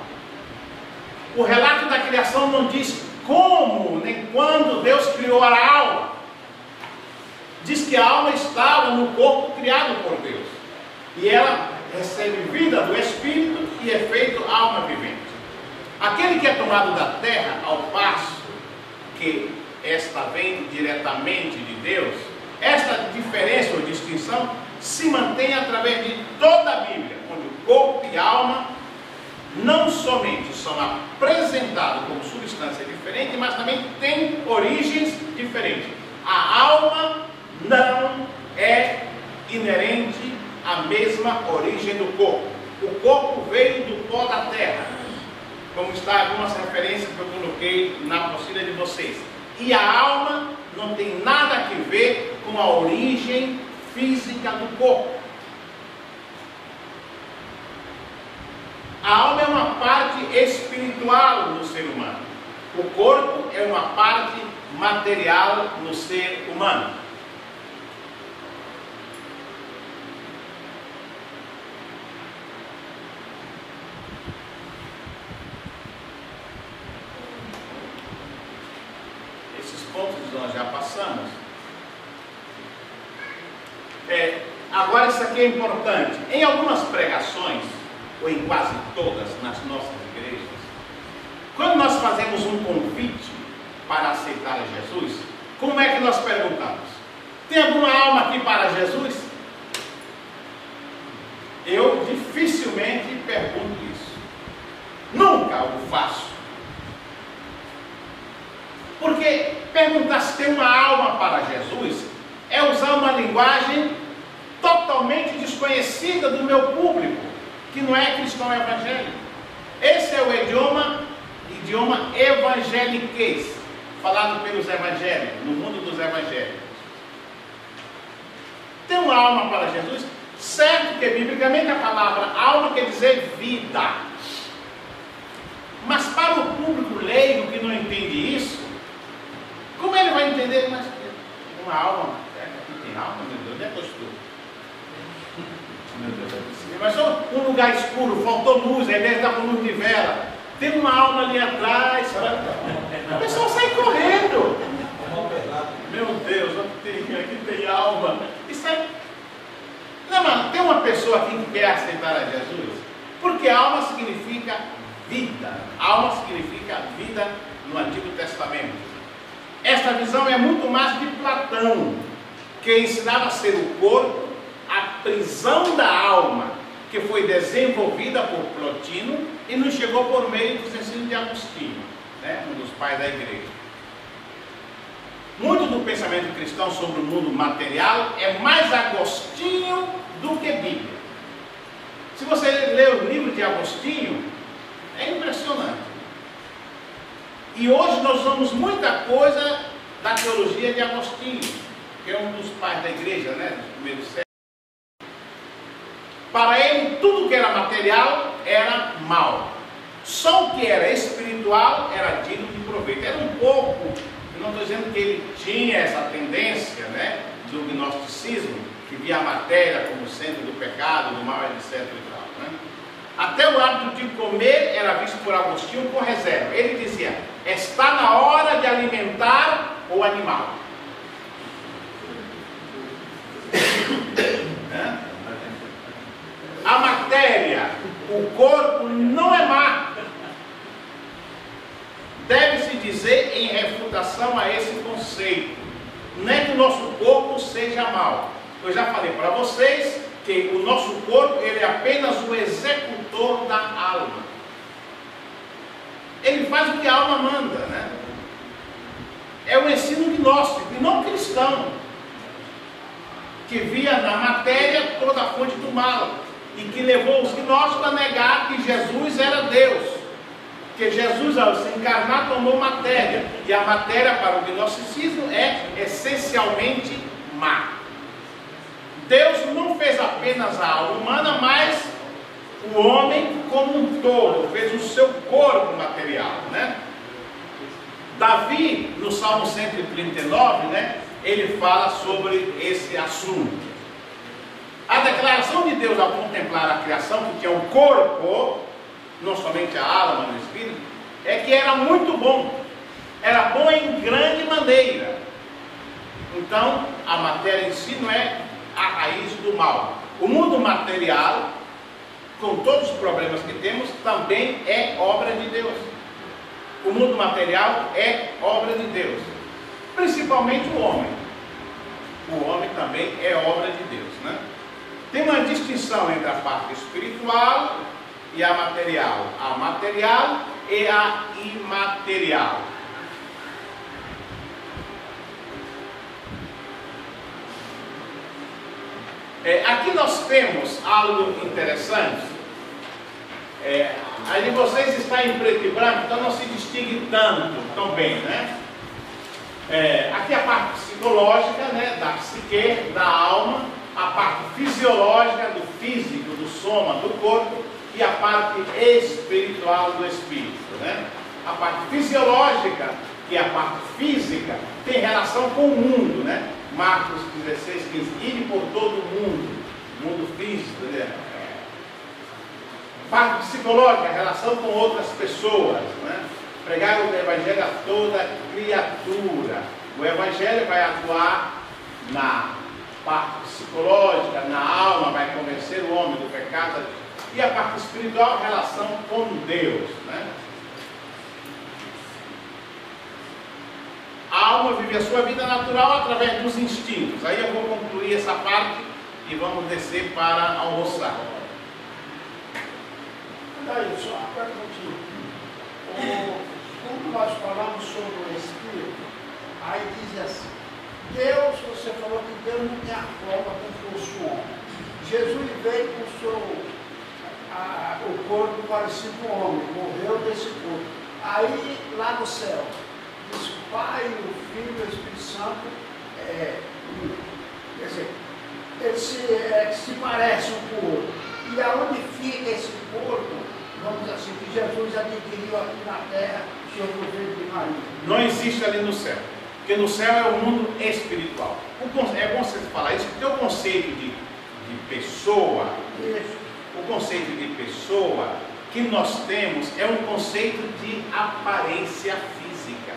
O relato da criação não diz como nem quando Deus criou a alma. Diz que a alma estava no corpo criado por Deus. E ela recebe vida do Espírito e é feito alma vivente. Aquele que é tomado da terra, ao passo que esta vem diretamente de Deus, esta diferença ou distinção se mantém através de toda a Bíblia, onde o corpo e a alma não somente são apresentados como substância diferente, mas também têm origens diferentes. A alma não é inerente à mesma origem do corpo. O corpo veio do pó da terra, como está algumas referências que eu coloquei na apostila de vocês. E a alma não tem nada a ver com a origem física do corpo. A alma é uma parte espiritual no ser humano. O corpo é uma parte material no ser humano. Esses pontos nós já passamos. Agora isso aqui é importante. Em algumas pregações, ou em quase todas nas nossas igrejas, quando nós fazemos um convite para aceitar a Jesus, como é que nós perguntamos? Tem alguma alma aqui para Jesus? Eu dificilmente pergunto isso. Nunca o faço. Porque perguntar se tem uma alma para Jesus é usar uma linguagem totalmente desconhecida do meu público, que não é cristão evangélico. Esse é o idioma evangeliquez, falado pelos evangélicos, no mundo dos evangélicos. Tem uma alma para Jesus? Certo que biblicamente a palavra alma quer dizer vida. Mas para o público leigo que não entende isso, como ele vai entender? Mas uma alma, aqui tem alma, meu Deus, onde é que eu estou? Meu Deus, mas só um lugar escuro, faltou luz, a igreja está com luz de vela, tem uma alma ali atrás, o pessoal sai correndo. Meu Deus, aqui tem alma. Isso é... Não, mano, tem uma pessoa aqui que quer aceitar a Jesus, porque alma significa vida. Alma significa vida no Antigo Testamento. Esta visão é muito mais de Platão, que ensinava a ser o corpo, a prisão da alma, que foi desenvolvida por Plotino e nos chegou por meio dos ensinos de Agostinho, né, um dos pais da igreja. Muito do pensamento cristão sobre o mundo material é mais Agostinho do que Bíblia. Se você ler o livro de Agostinho, é impressionante. E hoje nós usamos muita coisa da teologia de Agostinho, que é um dos pais da igreja, né, dos primeiros séculos. Para ele, tudo que era material era mal. Só o que era espiritual era digno de proveito. Era um pouco, eu não estou dizendo que ele tinha essa tendência, né, do gnosticismo, que via a matéria como centro do pecado, do mal, etc. E tal, né? Até o hábito de comer era era visto por Agostinho com reserva. Ele dizia: está na hora de alimentar o animal. A matéria, o corpo não é má. Deve-se dizer em refutação a esse conceito: não é que o nosso corpo seja mau. Eu já falei para vocês que o nosso corpo, ele é apenas o executor da alma. Ele faz o que a alma manda, né? É um ensino gnóstico e não cristão, que via na matéria toda a fonte do mal e que levou os gnósticos a negar que Jesus era Deus. Que Jesus, ao se encarnar, tomou matéria, e a matéria para o gnosticismo é essencialmente má. Deus não fez apenas a alma humana, mas o homem como um todo, fez o seu corpo material, né? Davi, no Salmo 139, né, ele fala sobre esse assunto. A declaração de Deus ao contemplar a criação, que tinha um corpo, não somente a alma, mas o espírito, é que era muito bom. Era bom em grande maneira. Então, a matéria em si não é a raiz do mal. O mundo material, com todos os problemas que temos, também é obra de Deus. O mundo material é obra de Deus. Principalmente o homem. O homem também é obra de Deus, né? Tem uma distinção entre a parte espiritual e a material e a imaterial. Aqui nós temos algo interessante. Aí vocês estão em preto e branco, então não se distingue tanto tão bem, né? Aqui a parte psicológica, né, da psique, da alma, a parte fisiológica do físico, do soma, do corpo, e a parte espiritual do espírito, né? A parte fisiológica e a parte física tem relação com o mundo, né? Marcos 16, 15, ide por todo o mundo físico, né? A parte psicológica, a relação com outras pessoas, né? Pregar o evangelho a toda criatura. O evangelho vai atuar na parte psicológica, na alma, vai convencer o homem do pecado. E a parte espiritual, a relação com Deus, né? A alma vive a sua vida natural através dos instintos. Aí eu vou concluir essa parte e vamos descer para almoçar. Daí, só uma perguntinha. Quando nós falamos sobre o Espírito, aí diz assim: Deus, você falou que Deus não tem a forma como fosse o homem. Jesus veio com o corpo parecido com o homem, morreu desse corpo. Aí, lá no céu, diz que o Pai, o Filho e o Espírito Santo, quer dizer, eles se parecem um com o outro. E aonde fica esse corpo, vamos dizer assim, que Jesus adquiriu aqui na terra, sobre o ventre de Maria? Não existe ali no céu, porque no céu é o mundo espiritual. É bom você falar isso, porque o conceito de pessoa, o conceito de pessoa que nós temos é um conceito de aparência física.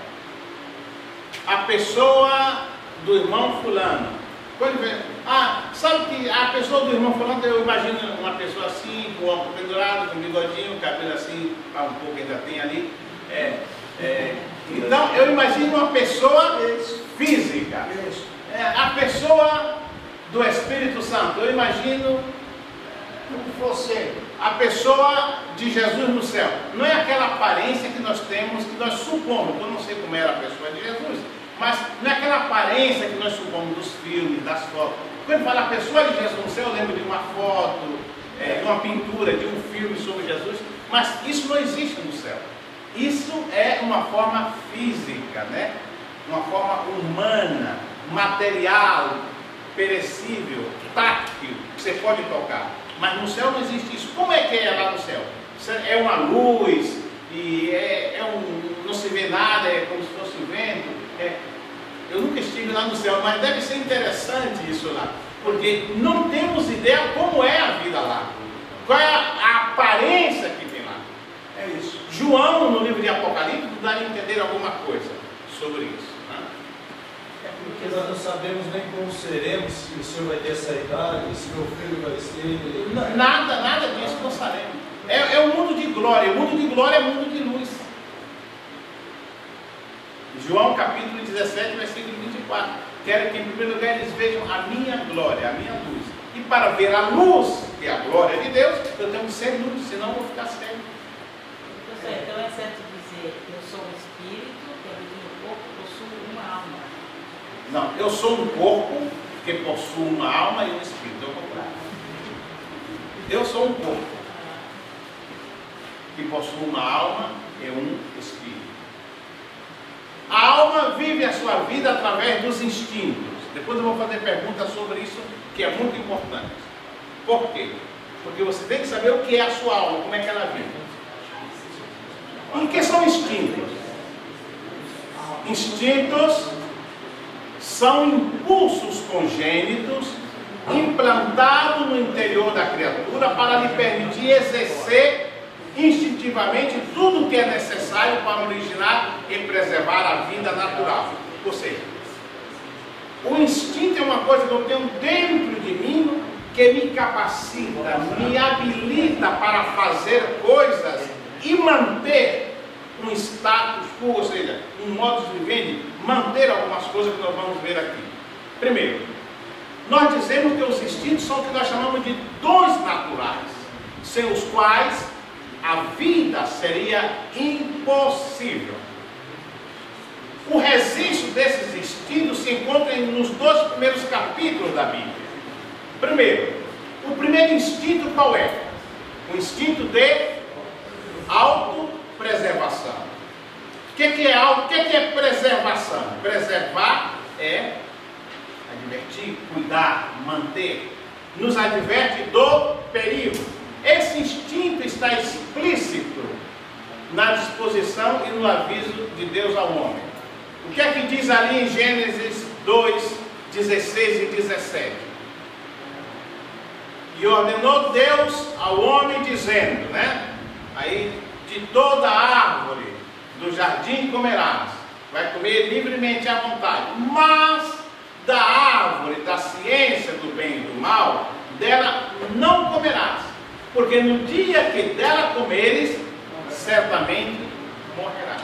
A pessoa do irmão fulano, quando vem, sabe que a pessoa do irmão fulano, eu imagino uma pessoa assim, com o óculos pendurado, com o bigodinho, o cabelo assim, um pouco ainda tem ali. Então eu imagino uma pessoa física. A pessoa do Espírito Santo, eu imagino você, a pessoa de Jesus no céu. Não é aquela aparência que nós temos, que nós supomos. Eu não sei como era a pessoa de Jesus, mas não é aquela aparência que nós supomos dos filmes, das fotos. Quando fala a pessoa de Jesus no céu, eu lembro de uma foto, de uma pintura, de um filme sobre Jesus, mas isso não existe no céu. Isso é uma forma física, né? Uma forma humana, material, perecível, táctil, que você pode tocar. Mas no céu não existe isso. Como é que é lá no céu? É uma luz, e não se vê nada, é como se fosse o vento. Eu nunca estive lá no céu, mas deve ser interessante isso lá, porque não temos ideia como é a vida lá. Qual é a aparência que tem lá. É isso. no livro de Apocalipse nos dá a entender alguma coisa sobre isso. É porque nós não sabemos nem como seremos, se o Senhor vai ter essa idade, se meu filho vai ser. Nada disso nós sabemos. É um mundo de glória. O mundo de glória é um mundo de luz. João capítulo 17, versículo 24. Quero que em primeiro lugar eles vejam a minha glória, a minha luz. E para ver a luz, que é a glória de Deus, eu tenho que ser luz, senão eu vou ficar cego. Então é certo dizer, eu sou um espírito que habita no corpo, possuo uma alma. Não, eu sou um corpo que possui uma alma e um espírito. Eu vou falar. Eu sou um corpo que possui uma alma e um espírito. A alma vive a sua vida através dos instintos. Depois eu vou fazer perguntas sobre isso, que é muito importante. Por quê? Porque você tem que saber o que é a sua alma, como é que ela vive. O que são instintos? Instintos são impulsos congênitos implantados no interior da criatura para lhe permitir exercer instintivamente tudo o que é necessário para originar e preservar a vida natural. Ou seja, o instinto é uma coisa que eu tenho dentro de mim que me capacita, me habilita para fazer coisas e manter um status quo, ou seja, um modus vivendi, manter algumas coisas que nós vamos ver aqui. Primeiro, nós dizemos que os instintos são o que nós chamamos de dons naturais, sem os quais a vida seria impossível. O registro desses instintos se encontra nos 2 primeiros capítulos da Bíblia. Primeiro, o primeiro instinto qual é? O instinto de autopreservação. O que é preservação? Preservar é advertir, cuidar, manter. Nos adverte do perigo. Esse instinto está explícito na disposição e no aviso de Deus ao homem. O que é que diz ali em Gênesis 2, 16 e 17? E ordenou Deus ao homem dizendo, aí, de toda árvore do jardim comerás, vai comer livremente à vontade, mas da árvore da ciência do bem e do mal, dela não comerás, porque no dia que dela comeres, certamente morrerás.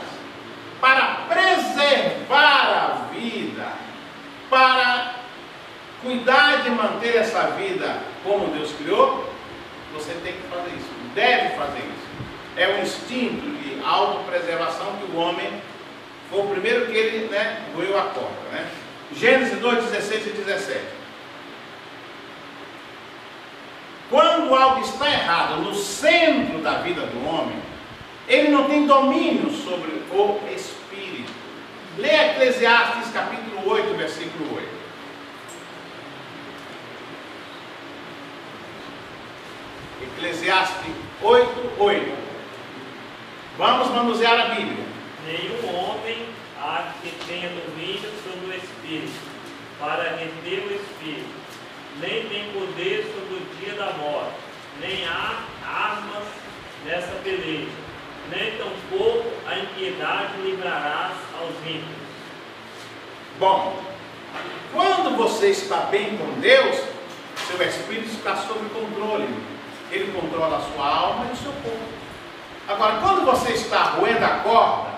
Para preservar a vida, para cuidar de manter essa vida como Deus criou, você tem que fazer isso, deve fazer isso. É um instinto de autopreservação que o homem foi o primeiro que ele roeu a corda. Gênesis 2, 16 e 17. Quando algo está errado no centro da vida do homem, ele não tem domínio sobre o espírito. Leia Eclesiastes capítulo 8, versículo 8. Eclesiastes 8, 8. Vamos manusear a Bíblia. Nenhum homem há que tenha domínio sobre o espírito, para reter o espírito, nem tem poder sobre o dia da morte, nem há armas nessa peleja, nem tampouco a impiedade livrarás aos ímpios. Bom, quando você está bem com Deus, seu espírito está sob controle. Ele controla a sua alma e o seu corpo. Agora, quando você está roendo a corda,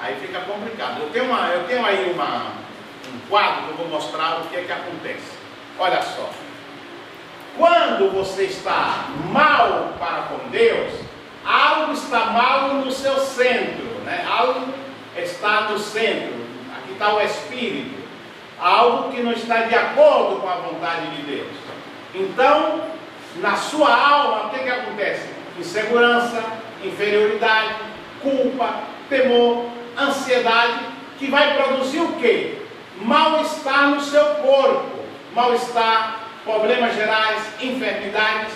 aí fica complicado. Eu tenho aí um quadro que eu vou mostrar o que é que acontece. Olha só. Quando você está mal para com Deus, algo está mal no seu centro, Algo está no centro. Aqui está o espírito. Algo que não está de acordo com a vontade de Deus. Então, na sua alma, o que acontece? Insegurança, inferioridade, culpa, temor, ansiedade, que vai produzir o quê? Mal-estar no seu corpo, mal-estar, problemas gerais, enfermidades.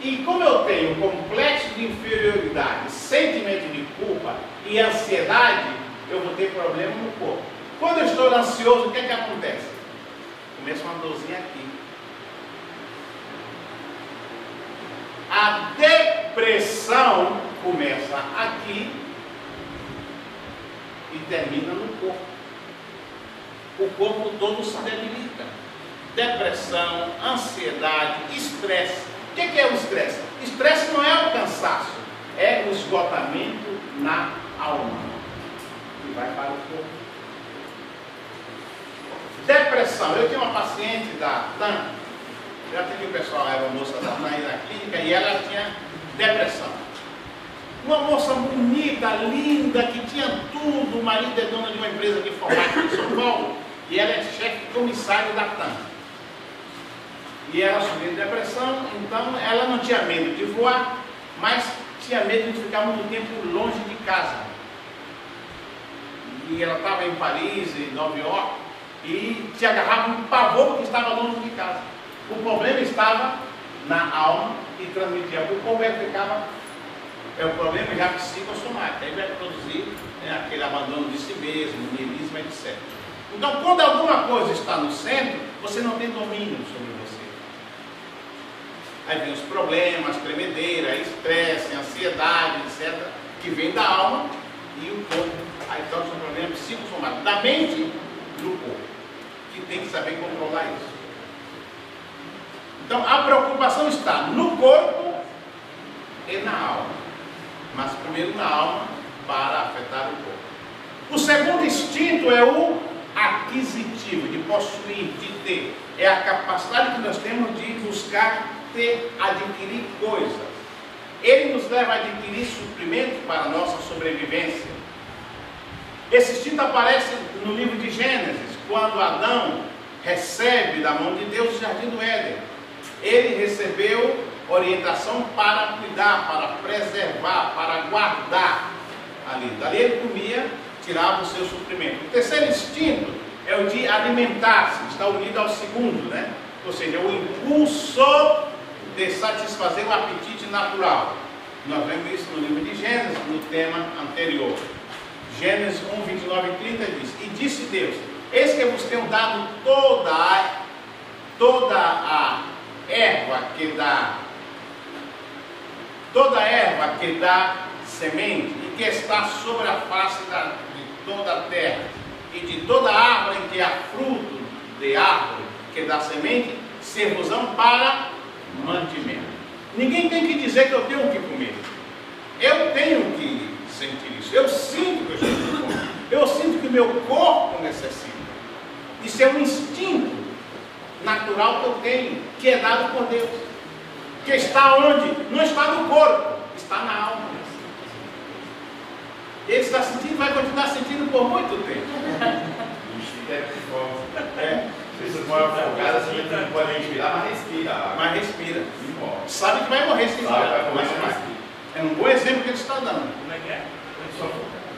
E como eu tenho complexo de inferioridade, sentimento de culpa e ansiedade, eu vou ter problema no corpo. Quando eu estou ansioso, o que acontece? Começa uma dorzinha aqui. A depressão começa aqui e termina no corpo. O corpo todo se debilita. Depressão, ansiedade, estresse. O que é o estresse? Estresse não é o cansaço, é o esgotamento na alma, que vai para o corpo. Depressão. Eu tinha uma paciente da TAM, já atendi o pessoal, era uma moça da TAM aí na clínica, e ela tinha depressão. Uma moça bonita, linda, que tinha tudo. O marido é dono de uma empresa de informática em São Paulo, e ela é chefe comissário da TAM. E ela sofria de depressão, então ela não tinha medo de voar, mas tinha medo de ficar muito tempo longe de casa. E ela estava em Paris, em Nova York, e se agarrava um pavor porque estava longe de casa. O problema estava na alma e transmitia para o corpo, ele ficava. É o problema já psicossomático, aí vai produzir aquele abandono de si mesmo, niilismo, etc. Então, quando alguma coisa está no centro, você não tem domínio sobre você. Aí vem os problemas, tremedeira, estresse, ansiedade, etc., que vem da alma e o corpo. Aí então são problemas psicossomáticos, da mente e do corpo, que tem que saber controlar isso. Então, a preocupação está no corpo e na alma. Mas primeiro na alma para afetar o corpo. O segundo instinto é o aquisitivo, de possuir, de ter. É a capacidade que nós temos de buscar ter, adquirir coisas. Ele nos leva a adquirir suprimento para a nossa sobrevivência. Esse instinto aparece no livro de Gênesis, quando Adão recebe da mão de Deus o jardim do Éden. Ele recebeu orientação para cuidar, para preservar, para guardar ali. Dali ele comia, tirava o seu suprimento. O terceiro instinto é o de alimentar-se, está unido ao segundo, né? Ou seja, o impulso de satisfazer o apetite natural. Nós vemos isso no livro de Gênesis, no tema anterior. Gênesis 1, 29 e 30 diz: E disse Deus: Eis que vos tenho dado toda a erva que dá semente e que está sobre a face de toda a terra, e de toda árvore em que há fruto de árvore que dá semente, servosão para mantimento. Ninguém tem que dizer que eu tenho que comer. Eu tenho que sentir isso. Eu sinto que eu estou com fome. Eu sinto que meu corpo necessita. Isso é um instinto natural que eu tenho, que é dado por Deus. Que está onde? Não está no corpo, está na alma. Ele está sentindo, vai continuar sentindo por muito tempo. Se você for afogada, você não pode respirar, mas respira. Mas respira. Sabe que vai morrer se respirar. É um bom exemplo que ele está dando. Como é que é?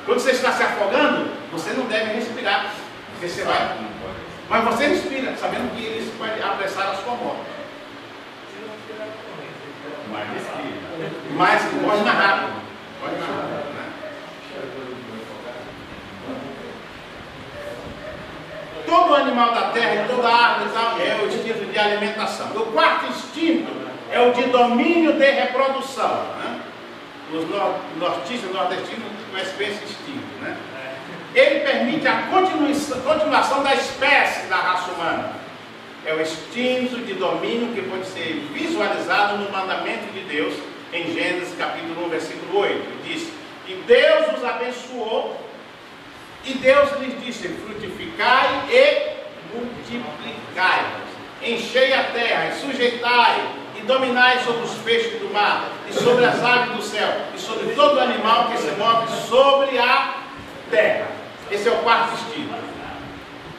Quando você está se afogando, você não deve respirar, porque você vai. Mas você respira, sabendo que isso pode apressar a sua morte. Mas respira. Mas morre mais rápido. Morre mais rápido, né? Todo animal da terra e toda árvore é o instinto de alimentação. O quarto instinto é o de domínio de reprodução, né? Os nortistas e nordestinos conhecem bem esse instinto, né? Ele permite a continuação da espécie da raça humana. É o instinto de domínio que pode ser visualizado no mandamento de Deus em Gênesis capítulo 1, versículo 8. Diz: E Deus os abençoou, e Deus lhes disse: frutificai e multiplicai, enchei a terra e sujeitai e dominai sobre os peixes do mar e sobre as aves do céu e sobre todo animal que se move sobre a terra. Esse é o quarto instinto.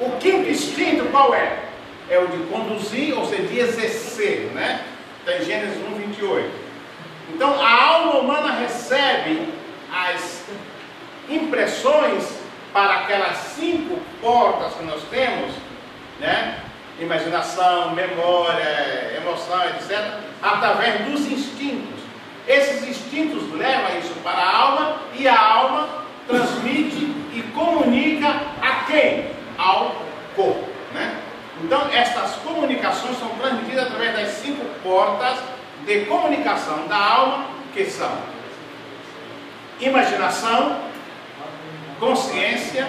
O quinto instinto qual é? É o de conduzir, ou seja, de exercer, né? Está em Gênesis 1, 28. Então a alma humana recebe as impressões para aquelas 5 portas que nós temos, né? Imaginação, memória, emoção, etc., através dos instintos. Esses instintos levam isso para a alma e a alma transmite e comunica a quem? Ao corpo, né? Então, estas comunicações são transmitidas através das 5 portas de comunicação da alma, que são imaginação, consciência,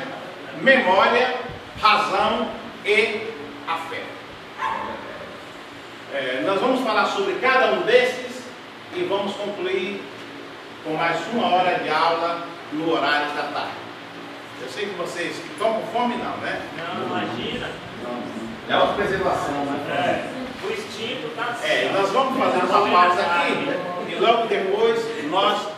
memória, razão e a fé. Nós vamos falar sobre cada um desses e vamos concluir com mais 1 hora de aula no horário da tarde. Eu sei que vocês estão com fome, não, né? Não, imagina. É autopreservação, né? O instinto está assim. Nós vamos fazer uma pausa aqui e logo depois nós